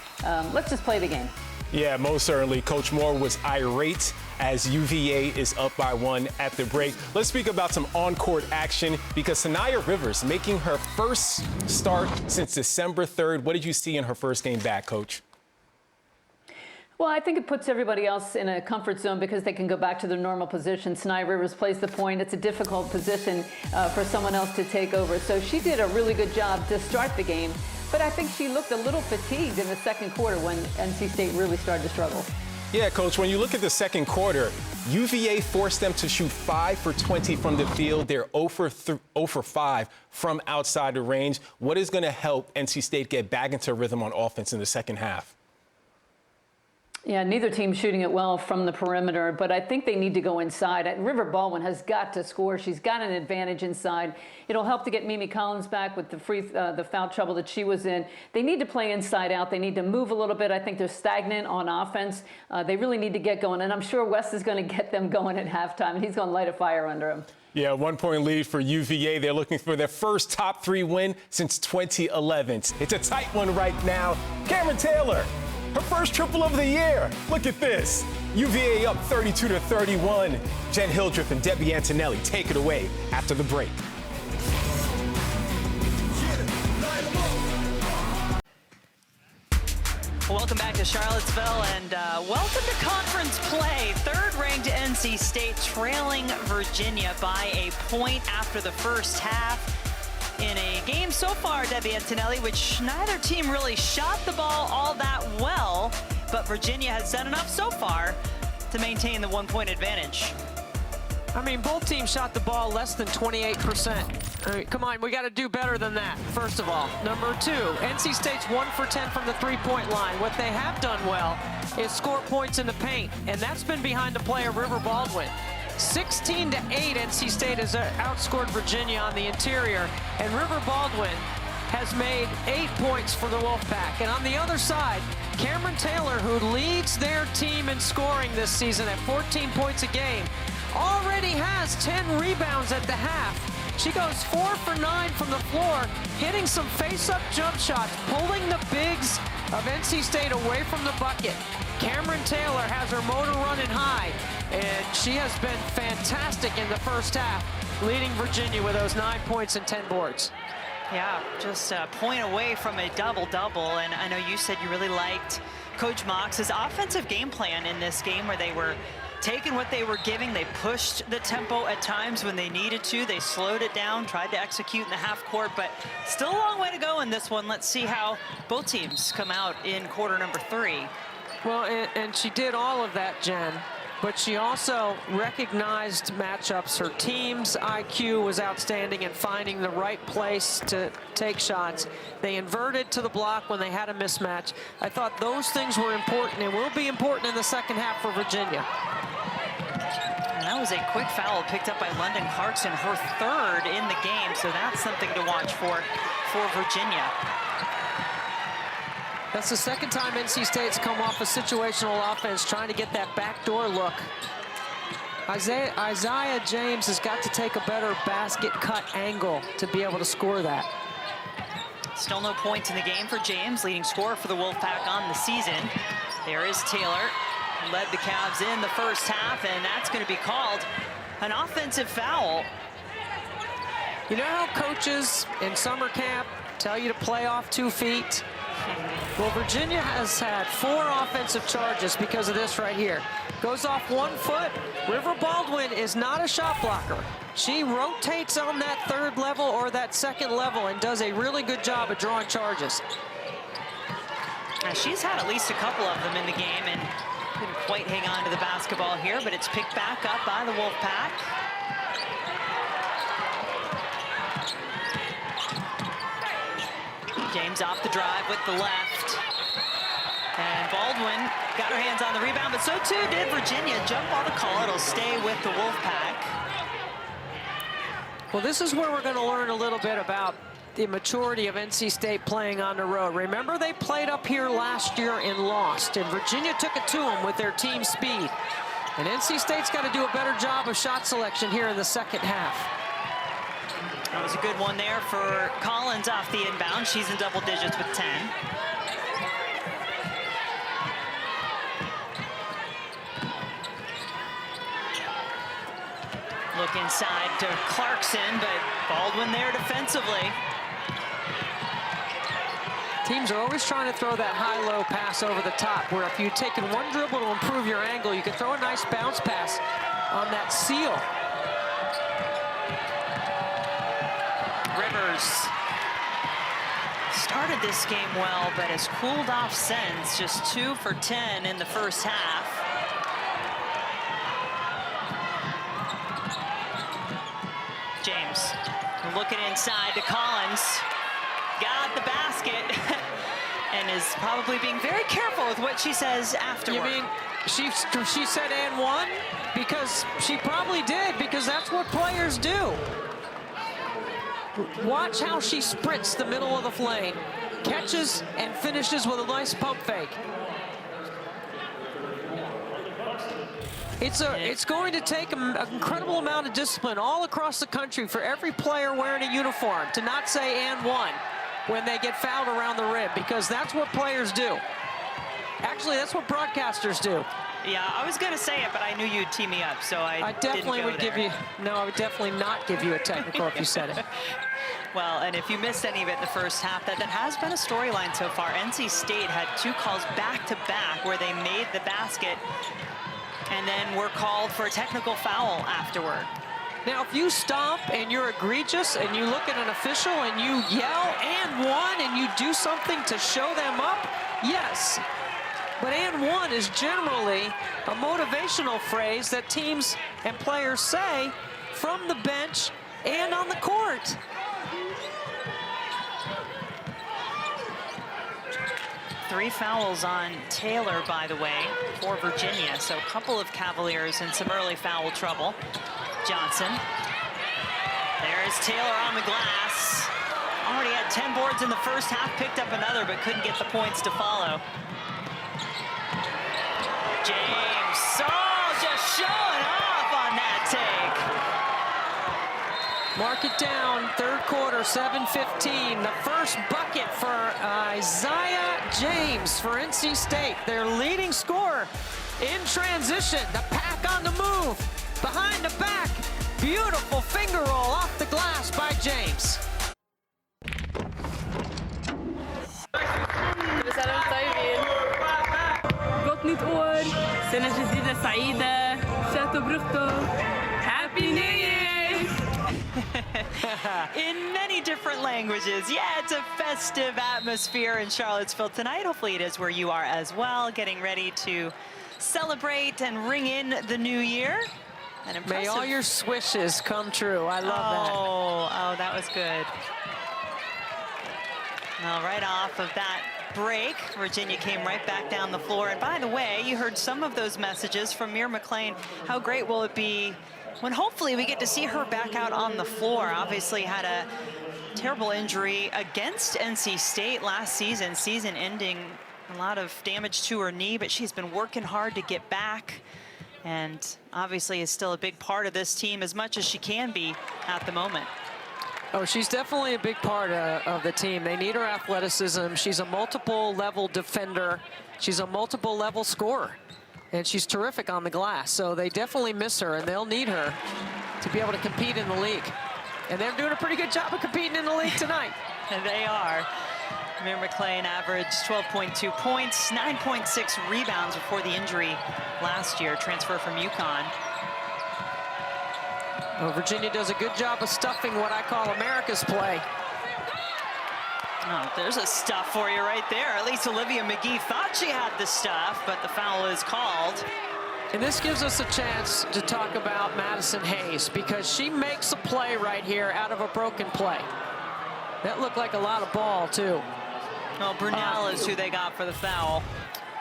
Let's just play the game.
Yeah, most certainly. Coach Moore was irate as UVA is up by 1 at the break. Let's speak about some on-court action because Sanaya Rivers making her first start since December 3rd. What did you see in her first game back, Coach?
Well, I think it puts everybody else in a comfort zone because they can go back to their normal position. Sanaya Rivers plays the point. It's a difficult position for someone else to take over. So she did a really good job to start the game. But I think she looked a little fatigued in the second quarter when NC State really started to struggle.
Yeah, Coach, when you look at the second quarter, UVA forced them to shoot 5 for 20 from the field. They're 0 for 5 from outside the range. What is going to help NC State get back into rhythm on offense in the second half?
Yeah, neither team's shooting it well from the perimeter, but I think they need to go inside. River Baldwin has got to score. She's got an advantage inside. It'll help to get Mimi Collins back with the foul trouble that she was in. They need to play inside out. They need to move a little bit. I think they're stagnant on offense. They really need to get going, and I'm sure West is going to get them going at halftime, and he's going to light a fire under them.
Yeah, 1-point lead for UVA. They're looking for their first top 3 win since 2011. It's a tight one right now. Cameron Taylor, her first triple of the year. Look at this. UVA up 32-31. Jen Hildreth and Debbie Antonelli take it away after the break.
Welcome back to Charlottesville and welcome to conference play. Third-ranked NC State trailing Virginia by a point after the first half. In a game so far, Debbie Antonelli, which neither team really shot the ball all that well, but Virginia has done enough so far to maintain the 1-point advantage.
I mean, both teams shot the ball less than 28%. I mean, come on, we got to do better than that, first of all. Number 2, NC State's 1 for 10 from the three-point line. What they have done well is score points in the paint, and that's been behind the play of River Baldwin. 16-8, NC State has outscored Virginia on the interior, and River Baldwin has made 8 points for the Wolfpack. And on the other side, Cameron Taylor, who leads their team in scoring this season at 14 points a game, already has 10 rebounds at the half. She goes 4 for 9 from the floor, hitting some face-up jump shots, pulling the bigs of NC State away from the bucket. Cameron Taylor has her motor running high, and she has been fantastic in the first half, leading Virginia with those 9 points and 10 boards.
Yeah, just a point away from a double-double, and I know you said you really liked Coach Mox's offensive game plan in this game, where they were taking what they were giving. They pushed the tempo at times when they needed to. They slowed it down, tried to execute in the half court, but still a long way to go in this one. Let's see how both teams come out in quarter number 3.
Well, and she did all of that, Jen, but she also recognized matchups. Her team's IQ was outstanding in finding the right place to take shots. They inverted to the block when they had a mismatch. I thought those things were important and will be important in the second half for Virginia.
And that was a quick foul picked up by London Clarkson, her 3rd in the game, so that's something to watch for Virginia.
That's the second time NC State's come off a situational offense trying to get that backdoor look. Isaiah James has got to take a better basket cut angle to be able to score that.
Still no points in the game for James, leading scorer for the Wolfpack on the season. There is Taylor, who led the Cavs in the first half, and that's going to be called an offensive foul.
You know how coaches in summer camp tell you to play off 2 feet? Well, Virginia has had 4 offensive charges because of this right here. Goes off 1 foot. River Baldwin is not a shot blocker. She rotates on that 3rd level or that 2nd level and does a really good job of drawing charges.
Now, she's had at least a couple of them in the game and couldn't quite hang on to the basketball here, but it's picked back up by the Wolfpack. James off the drive with the left. And Baldwin got her hands on the rebound, but so too did Virginia. Jump ball to call. It'll stay with the Wolfpack.
Well, this is where we're going to learn a little bit about the maturity of NC State playing on the road. Remember, they played up here last year and lost, and Virginia took it to them with their team speed. And NC State's got to do a better job of shot selection here in the second half.
That was a good one there for Collins off the inbound. She's in double digits with 10. Look inside to Clarkson, but Baldwin there defensively.
Teams are always trying to throw that high-low pass over the top, where if you've taken one dribble to improve your angle, you can throw a nice bounce pass on that seal.
Rivers started this game well, but has cooled off since. Just 2 for 10 in the first half. James looking inside to Collins. Got the basket and is probably being very careful with what she says afterward.
You mean she said and one? Because she probably did, because that's what players do. Watch how she sprints the middle of the lane, catches and finishes with a nice pump fake. It's going to take an incredible amount of discipline all across the country for every player wearing a uniform to not say and one when they get fouled around the rim, because that's what players do. Actually, that's what broadcasters do.
Yeah, I was going to say it, but I knew you'd tee me up, so I
definitely would give you, no, I would definitely not give you a technical if you said it.
Well, and if you missed any of it in the first half, that has been a storyline so far. NC State had 2 calls back-to-back where they made the basket and then were called for a technical foul afterward.
Now, if you stomp and you're egregious and you look at an official and you yell and one and you do something to show them up, yes. But and one is generally a motivational phrase that teams and players say from the bench and on the court.
Three fouls on Taylor, by the way, for Virginia. So a couple of Cavaliers in some early foul trouble. Johnson. There's Taylor on the glass. Already had 10 boards in the first half, picked up another, but couldn't get the points to follow. James, just showing off on that take.
Mark it down, third quarter, 7:15. The first bucket for Isaiah James for NC State, their leading scorer. In transition, the pack on the move. Behind the back, beautiful finger roll off the glass by James.
Gott nytt år. سنة جديدة سعيدة. شاتو بروختو. Happy New Year.
In many different languages. Yeah, it's a festive atmosphere in Charlottesville tonight. Hopefully it is where you are as well, getting ready to celebrate and ring in the new year.
May all your swishes come true. I love that.
Oh, that was good. Well, right off of that break, Virginia came right back down the floor. And by the way, you heard some of those messages from Mir McLean. How great will it be when hopefully we get to see her back out on the floor? Obviously had a terrible injury against NC State last season, season ending, a lot of damage to her knee, but she's been working hard to get back. And obviously is still a big part of this team as much as she can be at the moment.
Oh, she's definitely a big part of the team. They need her athleticism. She's a multiple level defender. She's a multiple level scorer. And she's terrific on the glass. So they definitely miss her, and they'll need her to be able to compete in the league. And they're doing a pretty good job of competing in the league tonight.
And they are. Mir McLean averaged 12.2 points, 9.6 rebounds before the injury last year, transfer from UConn.
Well, Virginia does a good job of stuffing what I call America's play.
Oh, there's a stuff for you right there. At least Olivia McGee thought she had the stuff, but the foul is called.
And this gives us a chance to talk about Madison Hayes, because she makes a play right here out of a broken play. That looked like a lot of ball, too.
Well, Brunel is who they got for the foul.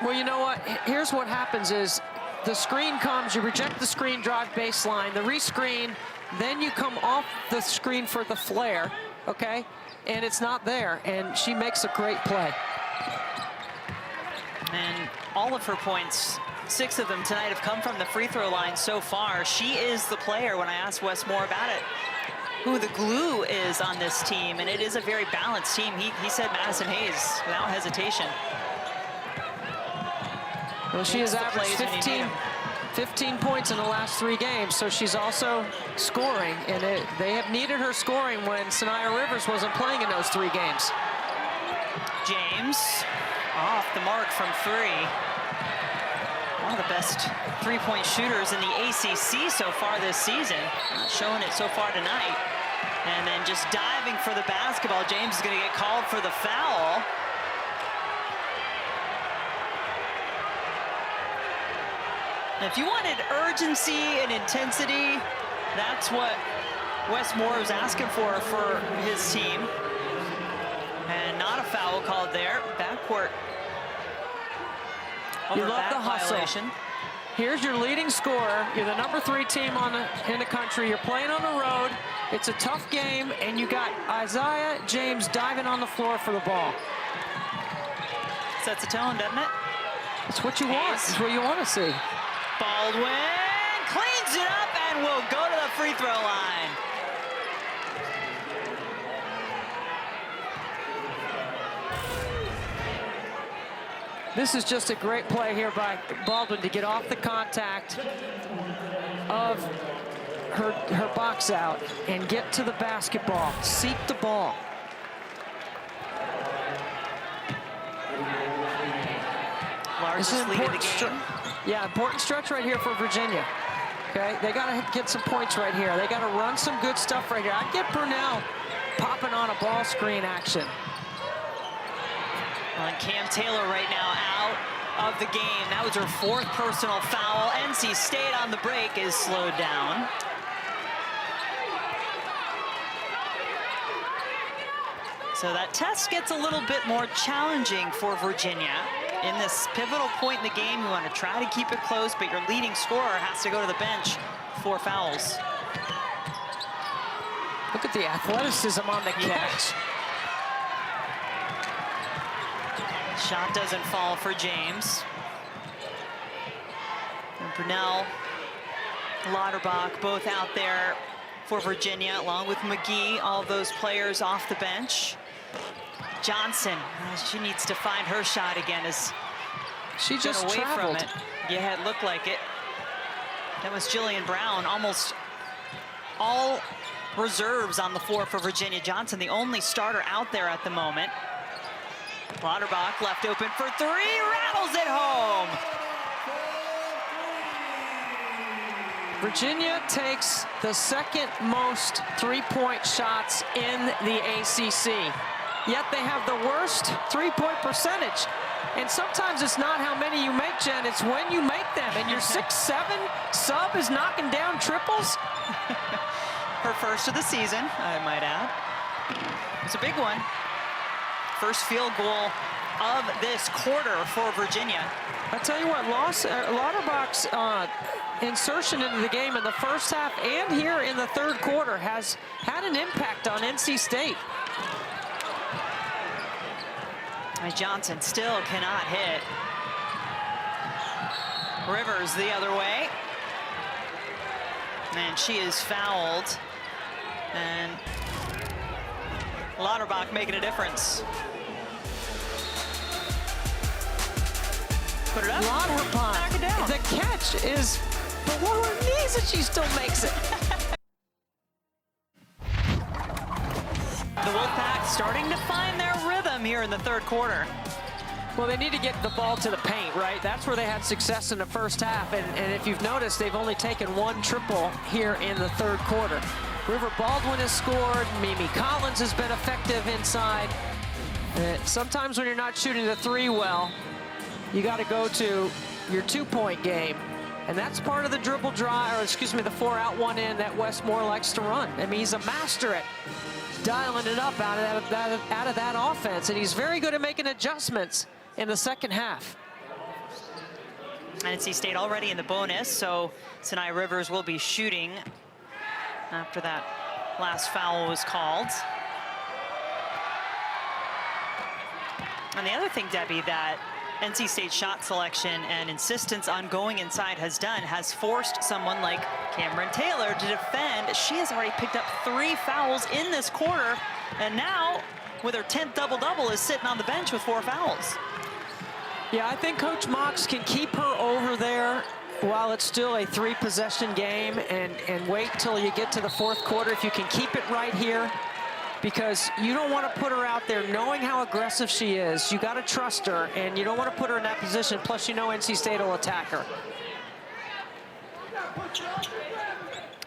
Well, you know what? Here's what happens is the screen comes, you reject the screen, drive baseline, the rescreen, then you come off the screen for the flare, okay? And it's not there, and she makes a great play.
And all of her points, 6 of them tonight, have come from the free throw line so far. She is the player. When I asked Wes Moore about it, who the glue is on this team, and it is a very balanced team. He said Madison Hayes without hesitation.
Well, she has averaged 15 points in the last 3 games, so she's also scoring, and they have needed her scoring when Sanaya Rivers wasn't playing in those 3 games.
James off the mark from 3. One of the best three-point shooters in the ACC so far this season. Not showing it so far tonight. And then just diving for the basketball. James is going to get called for the foul. If you wanted urgency and intensity, that's what Wes Moore was asking for his team. And not a foul called there. Backcourt.
You love the hustle.
Violation.
Here's your leading scorer. You're the number 3 team in the country. You're playing on the road. It's a tough game, and you got Isaiah James diving on the floor for the ball.
Sets a tone, doesn't it?
It's what you want. It's what you want to see.
Baldwin cleans it up and will go to the free throw line.
This is just a great play here by Baldwin to get off the contact of her box out and get to the basketball, seek the ball.
Largest lead of the game.
Yeah, important stretch right here for Virginia. Okay, they got to get some points right here. They got to run some good stuff right here. I'd get Brunel popping on a ball screen action.
And Cam Taylor right now out of the game. That was her 4th personal foul. NC State on the break is slowed down. So that test gets a little bit more challenging for Virginia. In this pivotal point in the game, you want to try to keep it close, but your leading scorer has to go to the bench. 4 fouls.
Look at the athleticism on the catch.
Shot doesn't fall for James. And Brunel, Lauterbach, both out there for Virginia, along with McGee, all those players off the bench. Johnson, she needs to find her shot again as
She just
away
traveled.
from it. Yeah, it looked like it. That was Jillian Brown. Almost all reserves on the floor for Virginia Johnson, the only starter out there at the moment. Lauterbach left open for three, rattles it home.
Virginia takes the second most three-point shots in the ACC, yet they have the worst three-point percentage. And sometimes it's not how many you make, Jen, it's when you make them. And your 6'7" sub is knocking down triples.
Her first of the season, I might add. It's a big one. First field goal of this quarter for Virginia.
I tell you what, Lauterbach's insertion into the game in the first half and here in the third quarter has had an impact on NC State.
Johnson still cannot hit. Rivers the other way. And she is fouled. And Lauterbach making a difference. Put it up.
Lauterbach,
knock it down.
the catch is below her knees and she still makes it.
The Wolfpack starting to find their rhythm here in the third quarter.
Well, they need to get the ball to the paint, right? That's where they had success in the first half. And if you've noticed, they've only taken one triple here in the third quarter. River Baldwin has scored. Mimi Collins has been effective inside. Sometimes when you're not shooting the three well, you got to go to your two-point game. And that's part of the dribble drive, or excuse me, the 4-out, 1-in that Wes Moore likes to run. I mean, he's a master at dialing it up out of that offense, and he's very good at making adjustments in the second half.
NC State already in the bonus, so Sinai Rivers will be shooting after that last foul was called. And the other thing, Debbie, that NC State shot selection and insistence on going inside has forced someone like Cameron Taylor to defend. She has already picked up 3 fouls in this quarter, and now with her 10th double-double is sitting on the bench with 4 fouls.
Yeah, I think Coach Mox can keep her over there while it's still a 3-possession game and wait till you get to the fourth quarter. If you can keep it right here, because you don't want to put her out there knowing how aggressive she is. You got to trust her, and you don't want to put her in that position. Plus, you know NC State will attack her.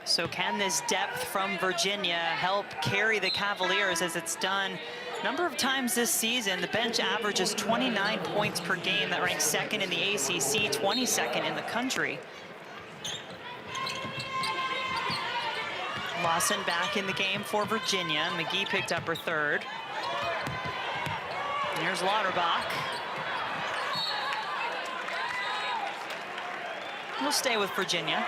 So can this depth from Virginia help carry the Cavaliers as it's done a number of times this season? The bench averages 29 points per game. That ranks second in the ACC, 22nd in the country. Lawson back in the game for Virginia. McGee picked up her 3rd. And here's Lauterbach. We'll stay with Virginia.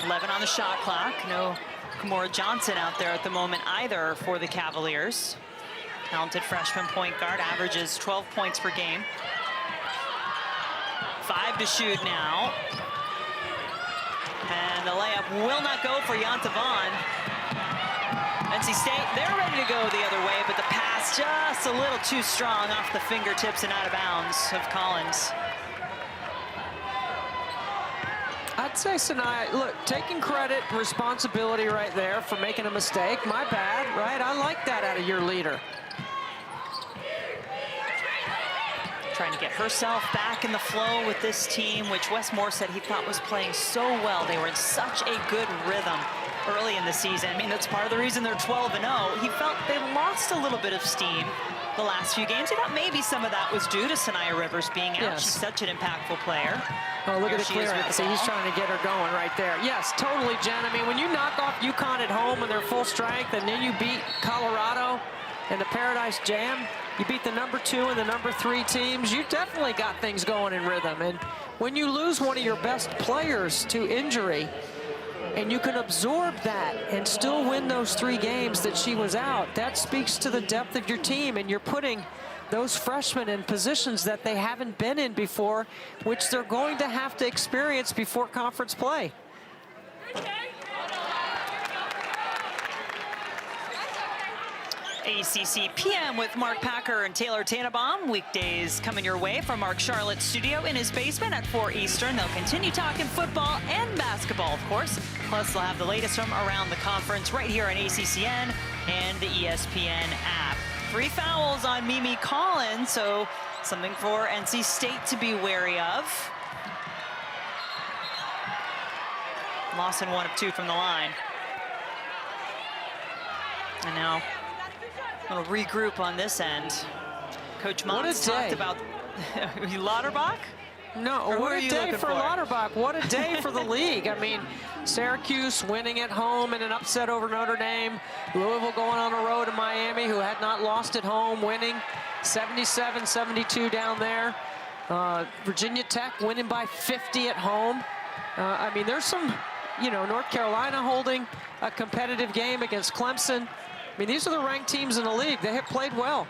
.11 on the shot clock. No Kimora Johnson out there at the moment either for the Cavaliers. Talented freshman point guard, averages 12 points per game. 5 to shoot now. And the layup will not go for Yanta Vaughn. NC State, they're ready to go the other way, but the pass just a little too strong off the fingertips and out of bounds of Collins.
I'd say Sinai, look, taking credit, responsibility right there for making a mistake. My bad, right? I like that out of your leader.
Trying to get herself back in the flow with this team, which Wes Moore said he thought was playing so well. They were in such a good rhythm early in the season. I mean, that's part of the reason they're 12-0. He felt they lost a little bit of steam the last few games. He thought maybe some of that was due to Sinai Rivers being out.
Yes.
She's such an impactful player.
Oh, look
Here
at the
she is with
clearance.
the
He's
ball.
trying to get her going right there. Yes, totally, Jen. I mean, when you knock off UConn at home and they're full strength, and then you beat Colorado in the Paradise Jam, you beat the number 2 and the number 3 teams, you definitely got things going in rhythm. And when you lose one of your best players to injury, and you can absorb that and still win those 3 games that she was out, that speaks to the depth of your team, and you're putting those freshmen in positions that they haven't been in before, which they're going to have to experience before conference play.
ACC PM with Mark Packer and Taylor Tannenbaum. Weekdays coming your way from Mark Charlotte's studio in his basement at 4 Eastern. They'll continue talking football and basketball, of course. Plus, they'll have the latest from around the conference right here on ACCN and the ESPN app. 3 fouls on Mimi Collins, so something for NC State to be wary of. Lawson 1 of 2 from the line. And now a little regroup on this end. Coach Mons talked about Lauterbach?
No, what a day for Lauterbach. What a day for the league. I mean, Syracuse winning at home in an upset over Notre Dame. Louisville going on the road to Miami, who had not lost at home, winning 77-72 down there. Virginia Tech winning by 50 at home. I mean, there's some, you know, North Carolina holding a competitive game against Clemson. I mean, these are the ranked teams in the league. They have played well.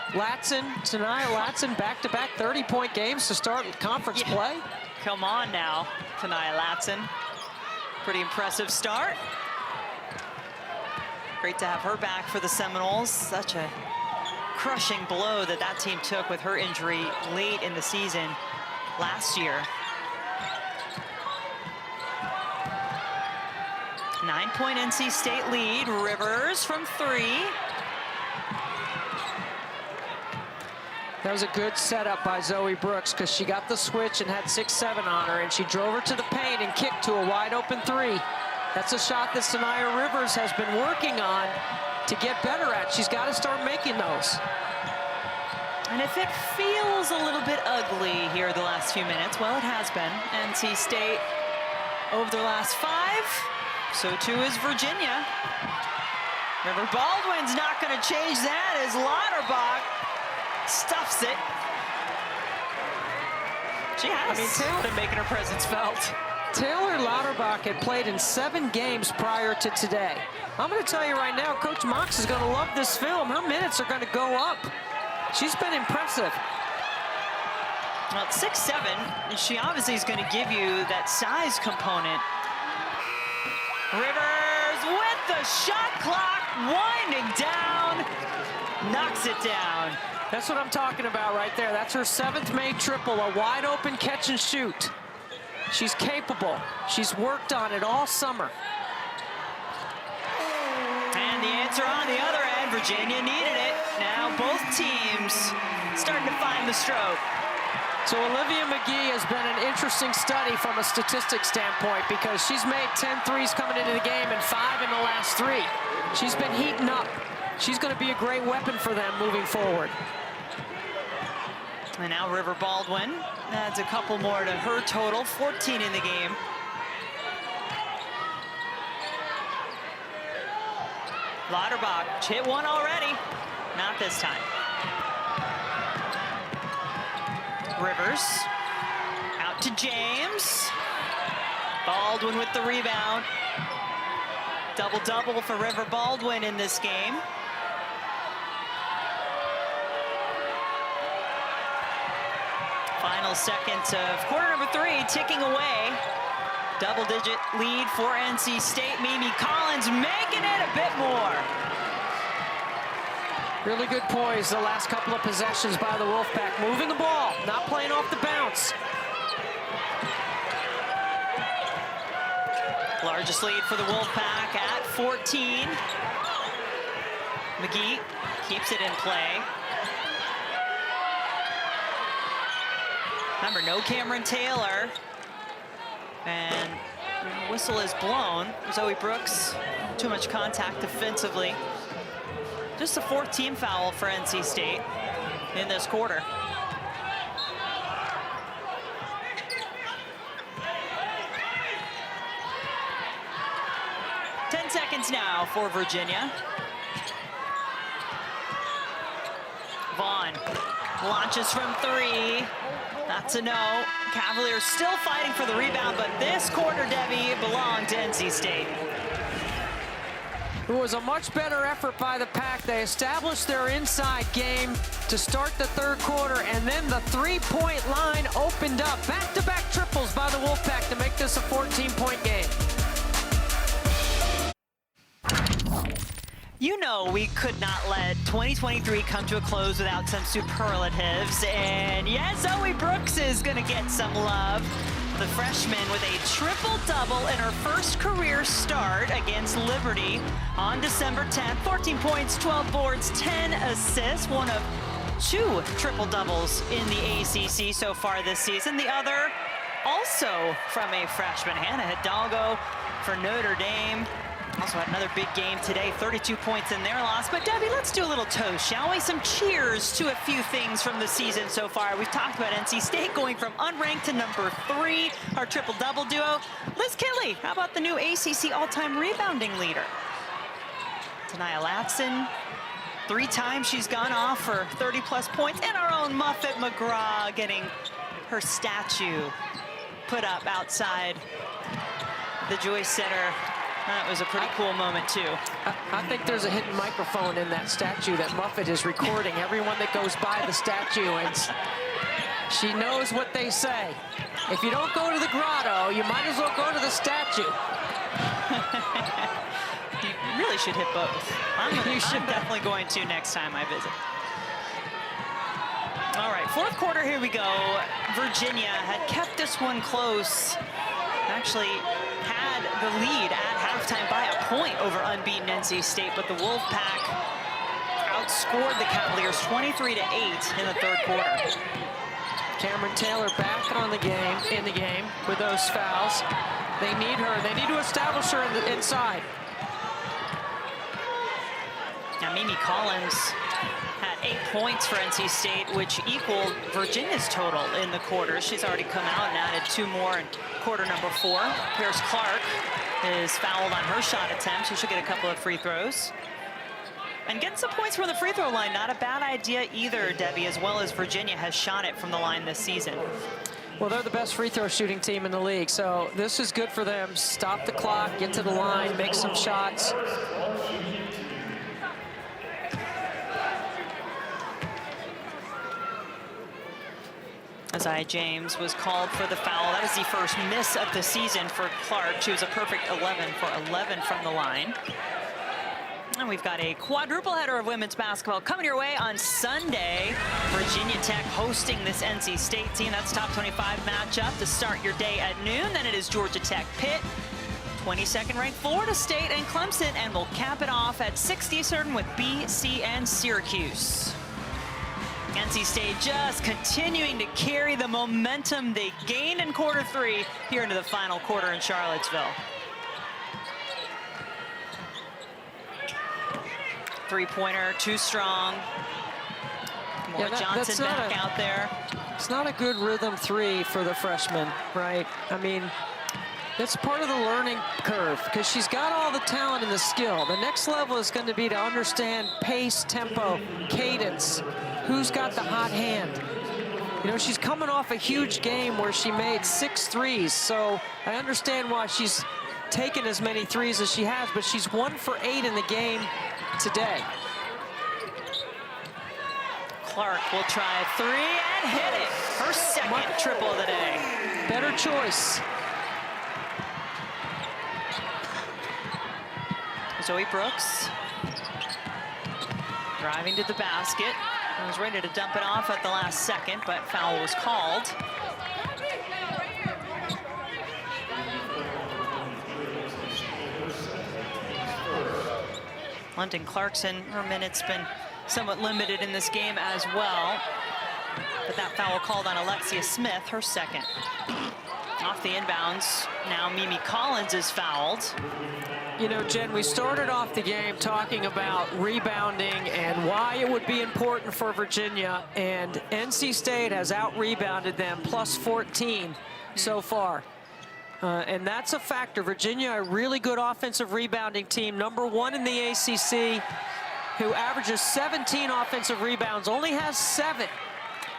Latson, Tanaya Latson, back-to-back 30-point games to start conference play.
Come on now, Tanaya Latson. Pretty impressive start. Great to have her back for the Seminoles. Such a crushing blow that team took with her injury late in the season last year. 9-point NC State lead. Rivers from 3.
That was a good setup by Zoe Brooks because she got the switch and had 6-7 on her, and she drove her to the paint and kicked to a wide open 3. That's a shot that Sanaya Rivers has been working on to get better at. She's got to start making those.
And if it feels a little bit ugly here the last few minutes, well, it has been. NC State over the last 5. So too is Virginia. River Baldwin's not going to change that as Lauterbach stuffs it. She has been making her presence felt.
Taylor Lauterbach had played in 7 games prior to today. I'm going to tell you right now, Coach Mox is going to love this film. Her minutes are going to go up. She's been impressive.
Well, at 6'7", and she obviously is going to give you that size component. Rivers with the shot clock winding down, knocks it down.
That's what I'm talking about right there. That's her 7th made triple, a wide open catch and shoot. She's capable. She's worked on it all summer.
And the answer on the other end, Virginia needed it. Now both teams starting to find the stroke.
So Olivia McGee has been an interesting study from a statistics standpoint because she's made 10 threes coming into the game and 5 in the last 3. She's been heating up. She's going to be a great weapon for them moving forward.
And now River Baldwin adds a couple more to her total, 14 in the game. Lauterbach hit one already, not this time. Rivers out to James. Baldwin with the rebound. Double-double for River Baldwin in this game. Final seconds of quarter number 3 ticking away. Double-digit lead for NC State. Mimi Collins making it a bit more.
Really good poise the last couple of possessions by the Wolfpack. Moving the ball, not playing off the bounce.
Largest lead for the Wolfpack at 14. McGee keeps it in play. Remember, no Cameron Taylor. And whistle is blown. Zoe Brooks, too much contact defensively. Just a 4th team foul for NC State in this quarter. Ten seconds now for Virginia. Vaughn launches from 3. That's a no. Cavaliers still fighting for the rebound, but this quarter, Debbie, belonged to NC State.
It was a much better effort by the Pack. They established their inside game to start the 3rd quarter, and then the 3-point line opened up. Back-to-back triples by the Wolfpack to make this a 14-point game.
You know we could not let 2023 come to a close without some superlatives. And yes, Zoe Brooks is going to get some love. The freshman with a triple-double in her first career start against Liberty on December 10th. 14 points, 12 boards, 10 assists. One of 2 triple-doubles in the ACC so far this season. The other also from a freshman, Hannah Hidalgo for Notre Dame. Also had another big game today, 32 points in their loss. But Debbie, let's do a little toast, shall we? Some cheers to a few things from the season so far. We've talked about NC State going from unranked to number 3, our triple-double duo. Liz Kelly, how about the new ACC all-time rebounding leader? Tanaya Latson, 3 times she's gone off for 30-plus points. And our own Muffet McGraw getting her statue put up outside the Joyce Center. That was a pretty cool moment, too.
I think there's a hidden microphone in that statue that Muffet is recording everyone that goes by the statue, and she knows what they say. If you don't go to the grotto, you might as well go to the statue.
You really should hit both. I'm definitely going to next time I visit. All right, 4th quarter, here we go. Virginia had kept this one close. Actually had the lead at halftime by a point over unbeaten NC State, but the Wolfpack outscored the Cavaliers 23-8 in the 3rd quarter.
Cameron Taylor back in the game with those fouls. They need her. They need to establish her inside.
Now Mimi Collins had 8 points for NC State, which equaled Virginia's total in the quarter. She's already come out and added 2 more in quarter number 4. Pierce Clark is fouled on her shot attempt, so she'll get a couple of free throws. And getting some points from the free throw line, not a bad idea either, Debbie, as well as Virginia has shot it from the line this season.
Well, they're the best free throw shooting team in the league, so this is good for them. Stop the clock, get to the line, make some shots.
Isaiah James was called for the foul. That is the first miss of the season for Clark. She was a perfect 11 for 11 from the line. And we've got a quadruple header of women's basketball coming your way on Sunday. Virginia Tech hosting this NC State team. That's top 25 matchup to start your day at noon. Then it is Georgia Tech Pitt, 22nd ranked Florida State and Clemson, and we'll cap it off at 6 Eastern with BC and Syracuse. NC State just continuing to carry the momentum they gained in quarter 3 here into the final quarter in Charlottesville. 3-pointer, too strong. More Johnson back out there.
It's not a good rhythm 3 for the freshman, right? I mean, that's part of the learning curve because she's got all the talent and the skill. The next level is going to be to understand pace, tempo, cadence. Who's got the hot hand? You know, she's coming off a huge game where she made 6 threes, so I understand why she's taken as many threes as she has, but she's 1 for 8 in the game today.
Clark will try a 3 and hit it. Her second triple of the day.
Better choice.
Zoe Brooks driving to the basket. I was ready to dump it off at the last second, but foul was called. London Clarkson, her minutes been somewhat limited in this game as well. But that foul called on Alexia Smith, her second. Off the inbounds, now Mimi Collins is fouled.
You know, Jen, we started off the game talking about rebounding and why it would be important for Virginia, and NC State has out-rebounded them, plus 14 so far. And that's a factor. Virginia, a really good offensive rebounding team, number 1 in the ACC, who averages 17 offensive rebounds, only has 7.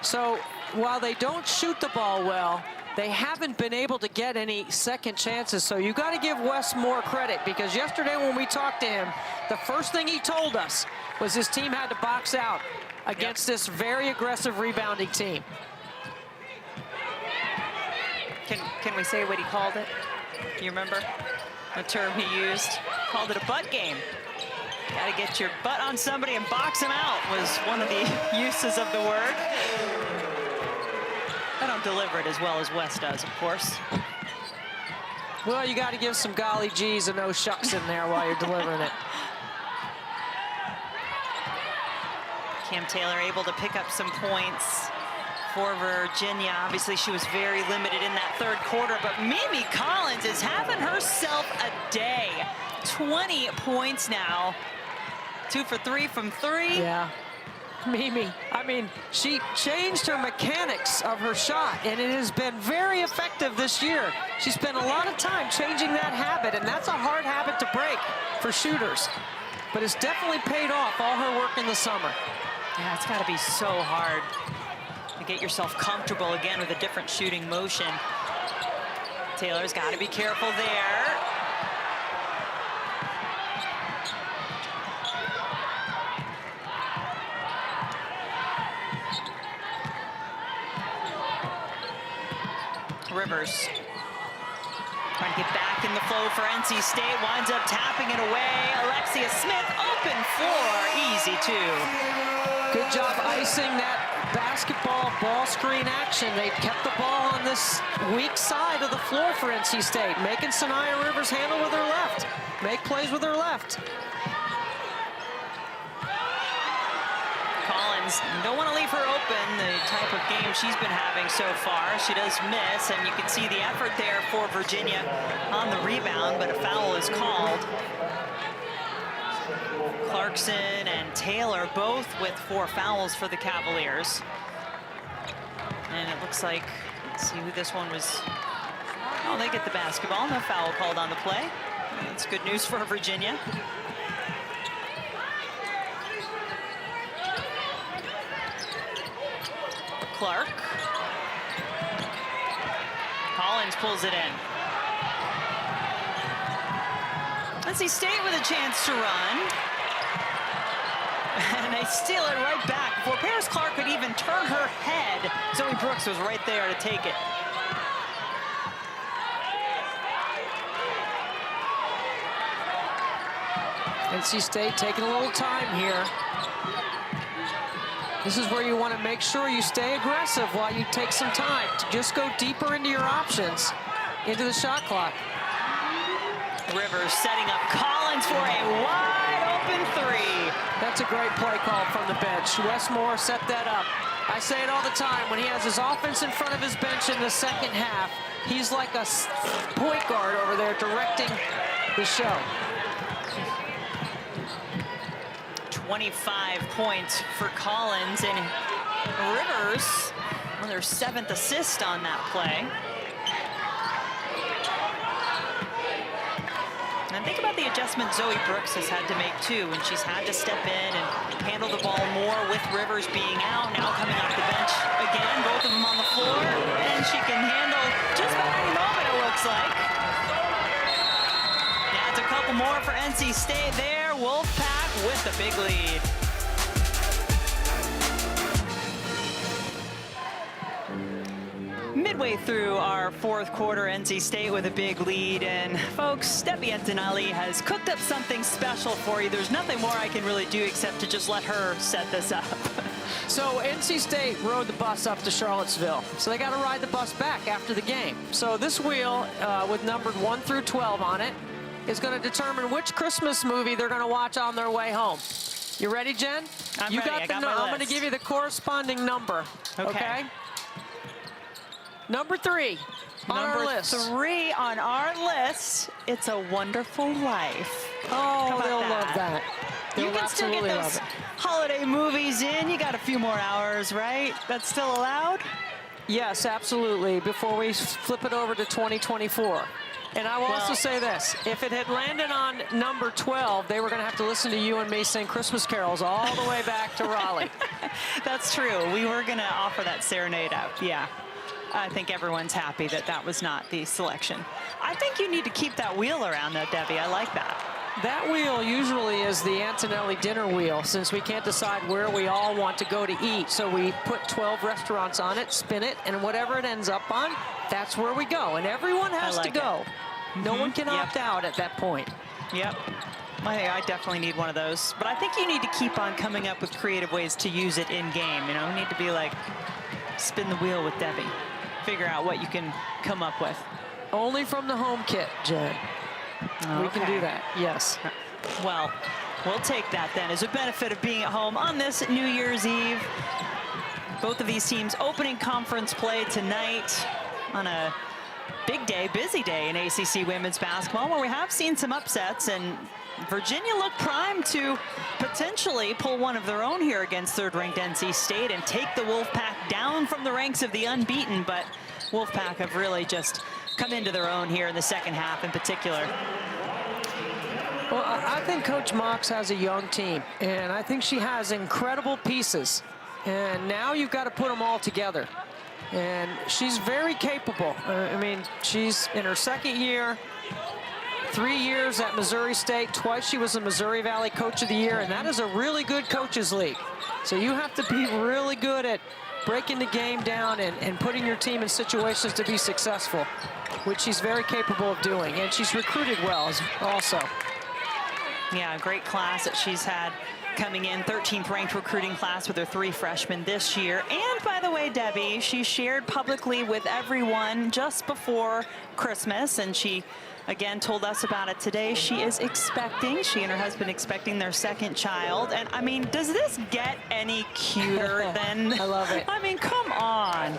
So while they don't shoot the ball well, they haven't been able to get any second chances. So you got to give Wes more credit, because yesterday when we talked to him, the first thing he told us was his team had to box out against this very aggressive rebounding team.
Can we say what he called it? You remember the term he used? Called it a butt game. Got to get your butt on somebody and box them out was one of the uses of the word. I don't deliver it as well as Wes does, of course.
Well, you got to give some golly gees and no shucks in there while you're delivering it.
Cam Taylor able to pick up some points for Virginia. Obviously, she was very limited in that third quarter, but Mimi Collins is having herself a day. 20 points now. 2 for 3 from 3.
Yeah. Mimi, I mean, she changed her mechanics of her shot, and it has been very effective this year. She spent a lot of time changing that habit, and that's a hard habit to break for shooters. But it's definitely paid off, all her work in the summer.
Yeah, it's got to be so hard to get yourself comfortable again with a different shooting motion. Taylor's got to be careful there. Rivers trying to get back in the flow for NC State, winds up tapping it away. Alexia Smith, open floor, easy 2.
Good job icing that basketball ball screen action. They kept the ball on this weak side of the floor for NC State, making Sanaya Rivers handle with her left, make plays with her left.
Collins, don't want to leave her open, the type of game she's been having so far. She does miss, and you can see the effort there for Virginia on the rebound, but a foul is called. Clarkson and Taylor both with 4 fouls for the Cavaliers. And it looks like, let's see who this one was. Oh, they get the basketball. No foul called on the play. That's good news for Virginia. Clark. Collins pulls it in. NC State with a chance to run. And they steal it right back. Before Paris Clark could even turn her head, Zoe Brooks was right there to take it.
NC State taking a little time here. This is where you want to make sure you stay aggressive while you take some time to just go deeper into your options, into the shot clock.
Rivers setting up Collins for a wide open 3.
That's a great play call from the bench. Wes Moore set that up. I say it all the time, when he has his offense in front of his bench in the second half, he's like a point guard over there directing the show.
25 points for Collins, and Rivers on their 7th assist on that play. And think about the adjustment Zoe Brooks has had to make too, when she's had to step in and handle the ball more with Rivers being out, now coming off the bench again, both of them on the floor, and she can handle just about any moment, it looks like. Adds a couple more for NC State there. Wolfpack with the big lead. Midway through our 4th quarter, NC State with a big lead, and folks, Debbie Antonelli has cooked up something special for you. There's nothing more I can really do except to just let her set this up.
So NC State rode the bus up to Charlottesville, so they got to ride the bus back after the game. So this wheel with numbered 1 through 12 on it is going to determine which Christmas movie they're going to watch on their way home. You ready, Jen?
I'm ready. I got my list.
I'm going to give you the corresponding number. Okay? Number 3 on our list.
Number 3 on our list. It's a Wonderful Life.
Oh, they'll love that.
You can still get those holiday movies in. You got a few more hours, right? That's still allowed?
Yes, absolutely, before we flip it over to 2024. And I will also say this, if it had landed on number 12, they were going to have to listen to you and me sing Christmas carols all the way back to Raleigh.
That's true. We were going to offer that serenade out, yeah. I think everyone's happy that that was not the selection. I think you need to keep that wheel around, though, Debbie. I like that.
That wheel usually is the Antonelli dinner wheel, since we can't decide where we all want to go to eat. So we put 12 restaurants on it, spin it, and whatever it ends up on, that's where we go. And everyone has to go. No one can opt out at that point.
Yep. I definitely need one of those. But I think you need to keep on coming up with creative ways to use it in game. You know, you need to be like, spin the wheel with Debbie. Figure out what you can come up with.
Only from the home kit, Jen. We can do that, yes.
Well, we'll take that then as a benefit of being at home on this New Year's Eve. Both of these teams opening conference play tonight on a big day, busy day in ACC women's basketball, where we have seen some upsets, and Virginia looked primed to potentially pull one of their own here against third-ranked NC State and take the Wolfpack down from the ranks of the unbeaten, but Wolfpack have really just come into their own here in the second half in particular.
Well, I think Coach Mox has a young team, and I think she has incredible pieces. And now you've got to put them all together. And she's very capable. I mean, she's in her second year, 3 years at Missouri State. Twice she was the Missouri Valley Coach of the Year, and that is a really good coaches league. So you have to be really good at breaking the game down and putting your team in situations to be successful, which she's very capable of doing. And she's recruited well also.
Yeah, great class that she's had coming in, 13th ranked recruiting class with her 3 freshmen this year. And by the way, Debbie, she shared publicly with everyone just before Christmas, and she again told us about it today. She is expecting, she and her husband expecting their second child. And I mean, does this get any cuter than?
I love it.
I mean, come on.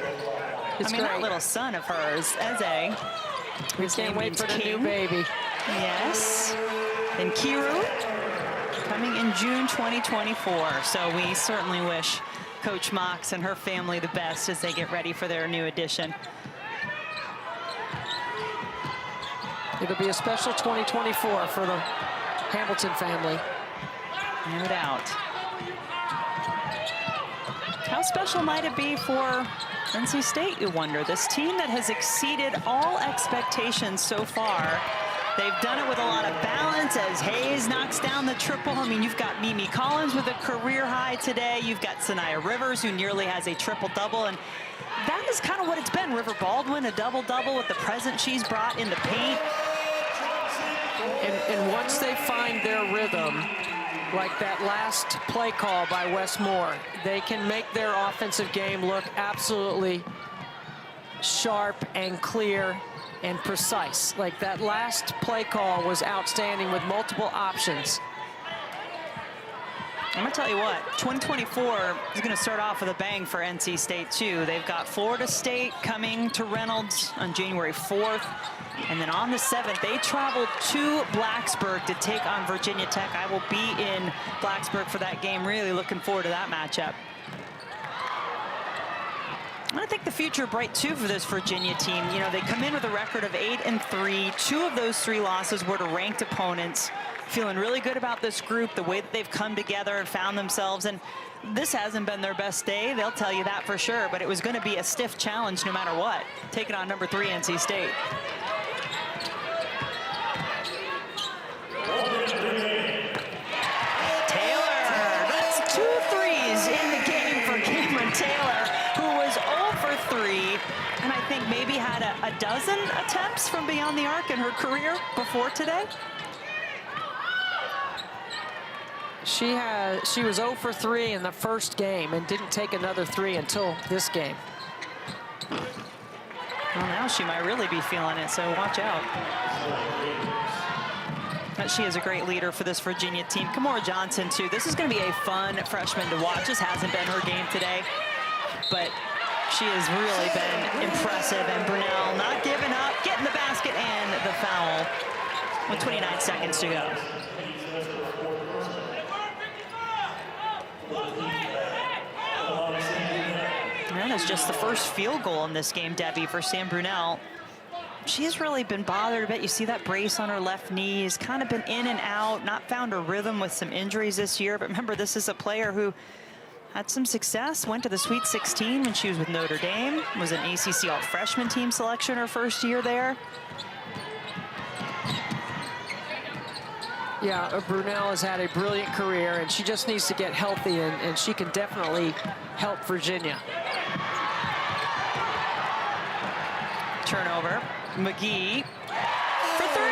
It's
I mean,
great.
that little son of hers, Eze.
We can't wait for the new baby.
Yes. And Kiru coming in June 2024. So we certainly wish Coach Mox and her family the best as they get ready for their new addition.
It'll be a special 2024 for the Hamilton family.
No doubt. How special might it be for NC State, you wonder? This team that has exceeded all expectations so far. They've done it with a lot of balance as Hayes knocks down the triple. I mean, you've got Mimi Collins with a career high today. You've got Sanaya Rivers, who nearly has a triple-double. And that is kind of what it's been. River Baldwin, a double-double with the presence she's brought in the paint.
And once they find their rhythm, like that last play call by Wes Moore, they can make their offensive game look absolutely sharp and clear and precise. Like that last play call was outstanding with multiple options.
I'm gonna tell you what, 2024 is gonna start off with a bang for NC State too. They've got Florida State coming to Reynolds on January 4th. And then on the 7th, they travel to Blacksburg to take on Virginia Tech. I will be in Blacksburg for that game. Really looking forward to that matchup. I think the future bright too for this Virginia team. You know, they come in with a record of 8-3. 2 of those 3 losses were to ranked opponents. Feeling really good about this group, the way that they've come together and found themselves. And this hasn't been their best day, they'll tell you that for sure, but it was going to be a stiff challenge no matter what, taking on number 3 NC State. Taylor, that's 2 threes in the game for Cameron Taylor, who was 0 for 3, and I think maybe had a dozen attempts from beyond the arc in her career before today.
She was 0 for 3 in the first game and didn't take another 3 until this game.
Well, now she might really be feeling it, so watch out. But she is a great leader for this Virginia team. Kimora Johnson, too. This is going to be a fun freshman to watch. This hasn't been her game today, but she has really been impressive. And Brunel not giving up, getting the basket and the foul with 29 seconds to go. And that is just the first field goal in this game, Debbie, for Sam Brunel. She's really been bothered a bit. You see that brace on her left knee. Has kind of been in and out, not found her rhythm with some injuries this year. But remember, this is a player who had some success, went to the Sweet 16 when she was with Notre Dame, was an ACC All-Freshman team selection her first year there.
Yeah, Brunel has had a brilliant career, and she just needs to get healthy, and she can definitely help Virginia.
Turnover. McGee for 3.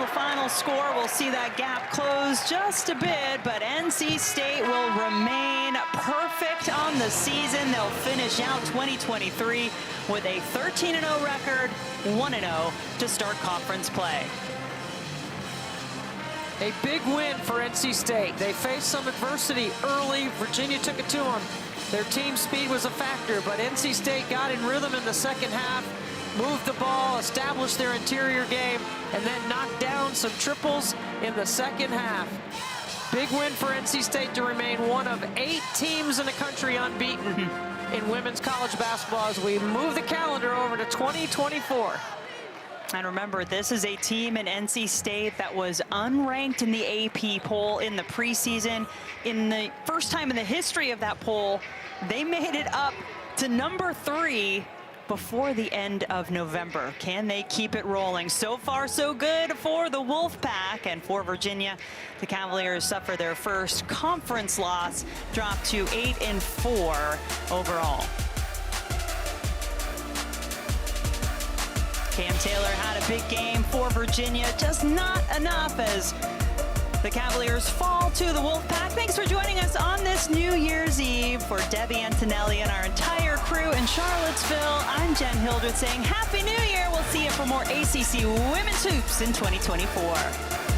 final score will see that gap close just a bit, but NC State will remain perfect on the season. They'll finish out 2023 with a 13-0 record, 1-0 to start conference play.
A big win for NC State. They faced some adversity early. Virginia took it to them. Their team speed was a factor, but NC State got in rhythm in the second half, moved the ball, established their interior game, and then knocked down some triples in the second half. Big win for NC State to remain one of 8 teams in the country unbeaten in women's college basketball as we move the calendar over to 2024.
And remember, this is a team in NC State that was unranked in the AP poll in the preseason. In the first time in the history of that poll, they made it up to number 3 before the end of November. Can they keep it rolling? So far, so good for the Wolfpack. And for Virginia, the Cavaliers suffer their first conference loss, drop to 8-4 overall. Cam Taylor had a big game for Virginia, just not enough as the Cavaliers fall to the Wolfpack. Thanks for joining us on this New Year's Eve. For Debbie Antonelli and our entire crew in Charlottesville, I'm Jen Hildreth saying Happy New Year. We'll see you for more ACC Women's Hoops in 2024.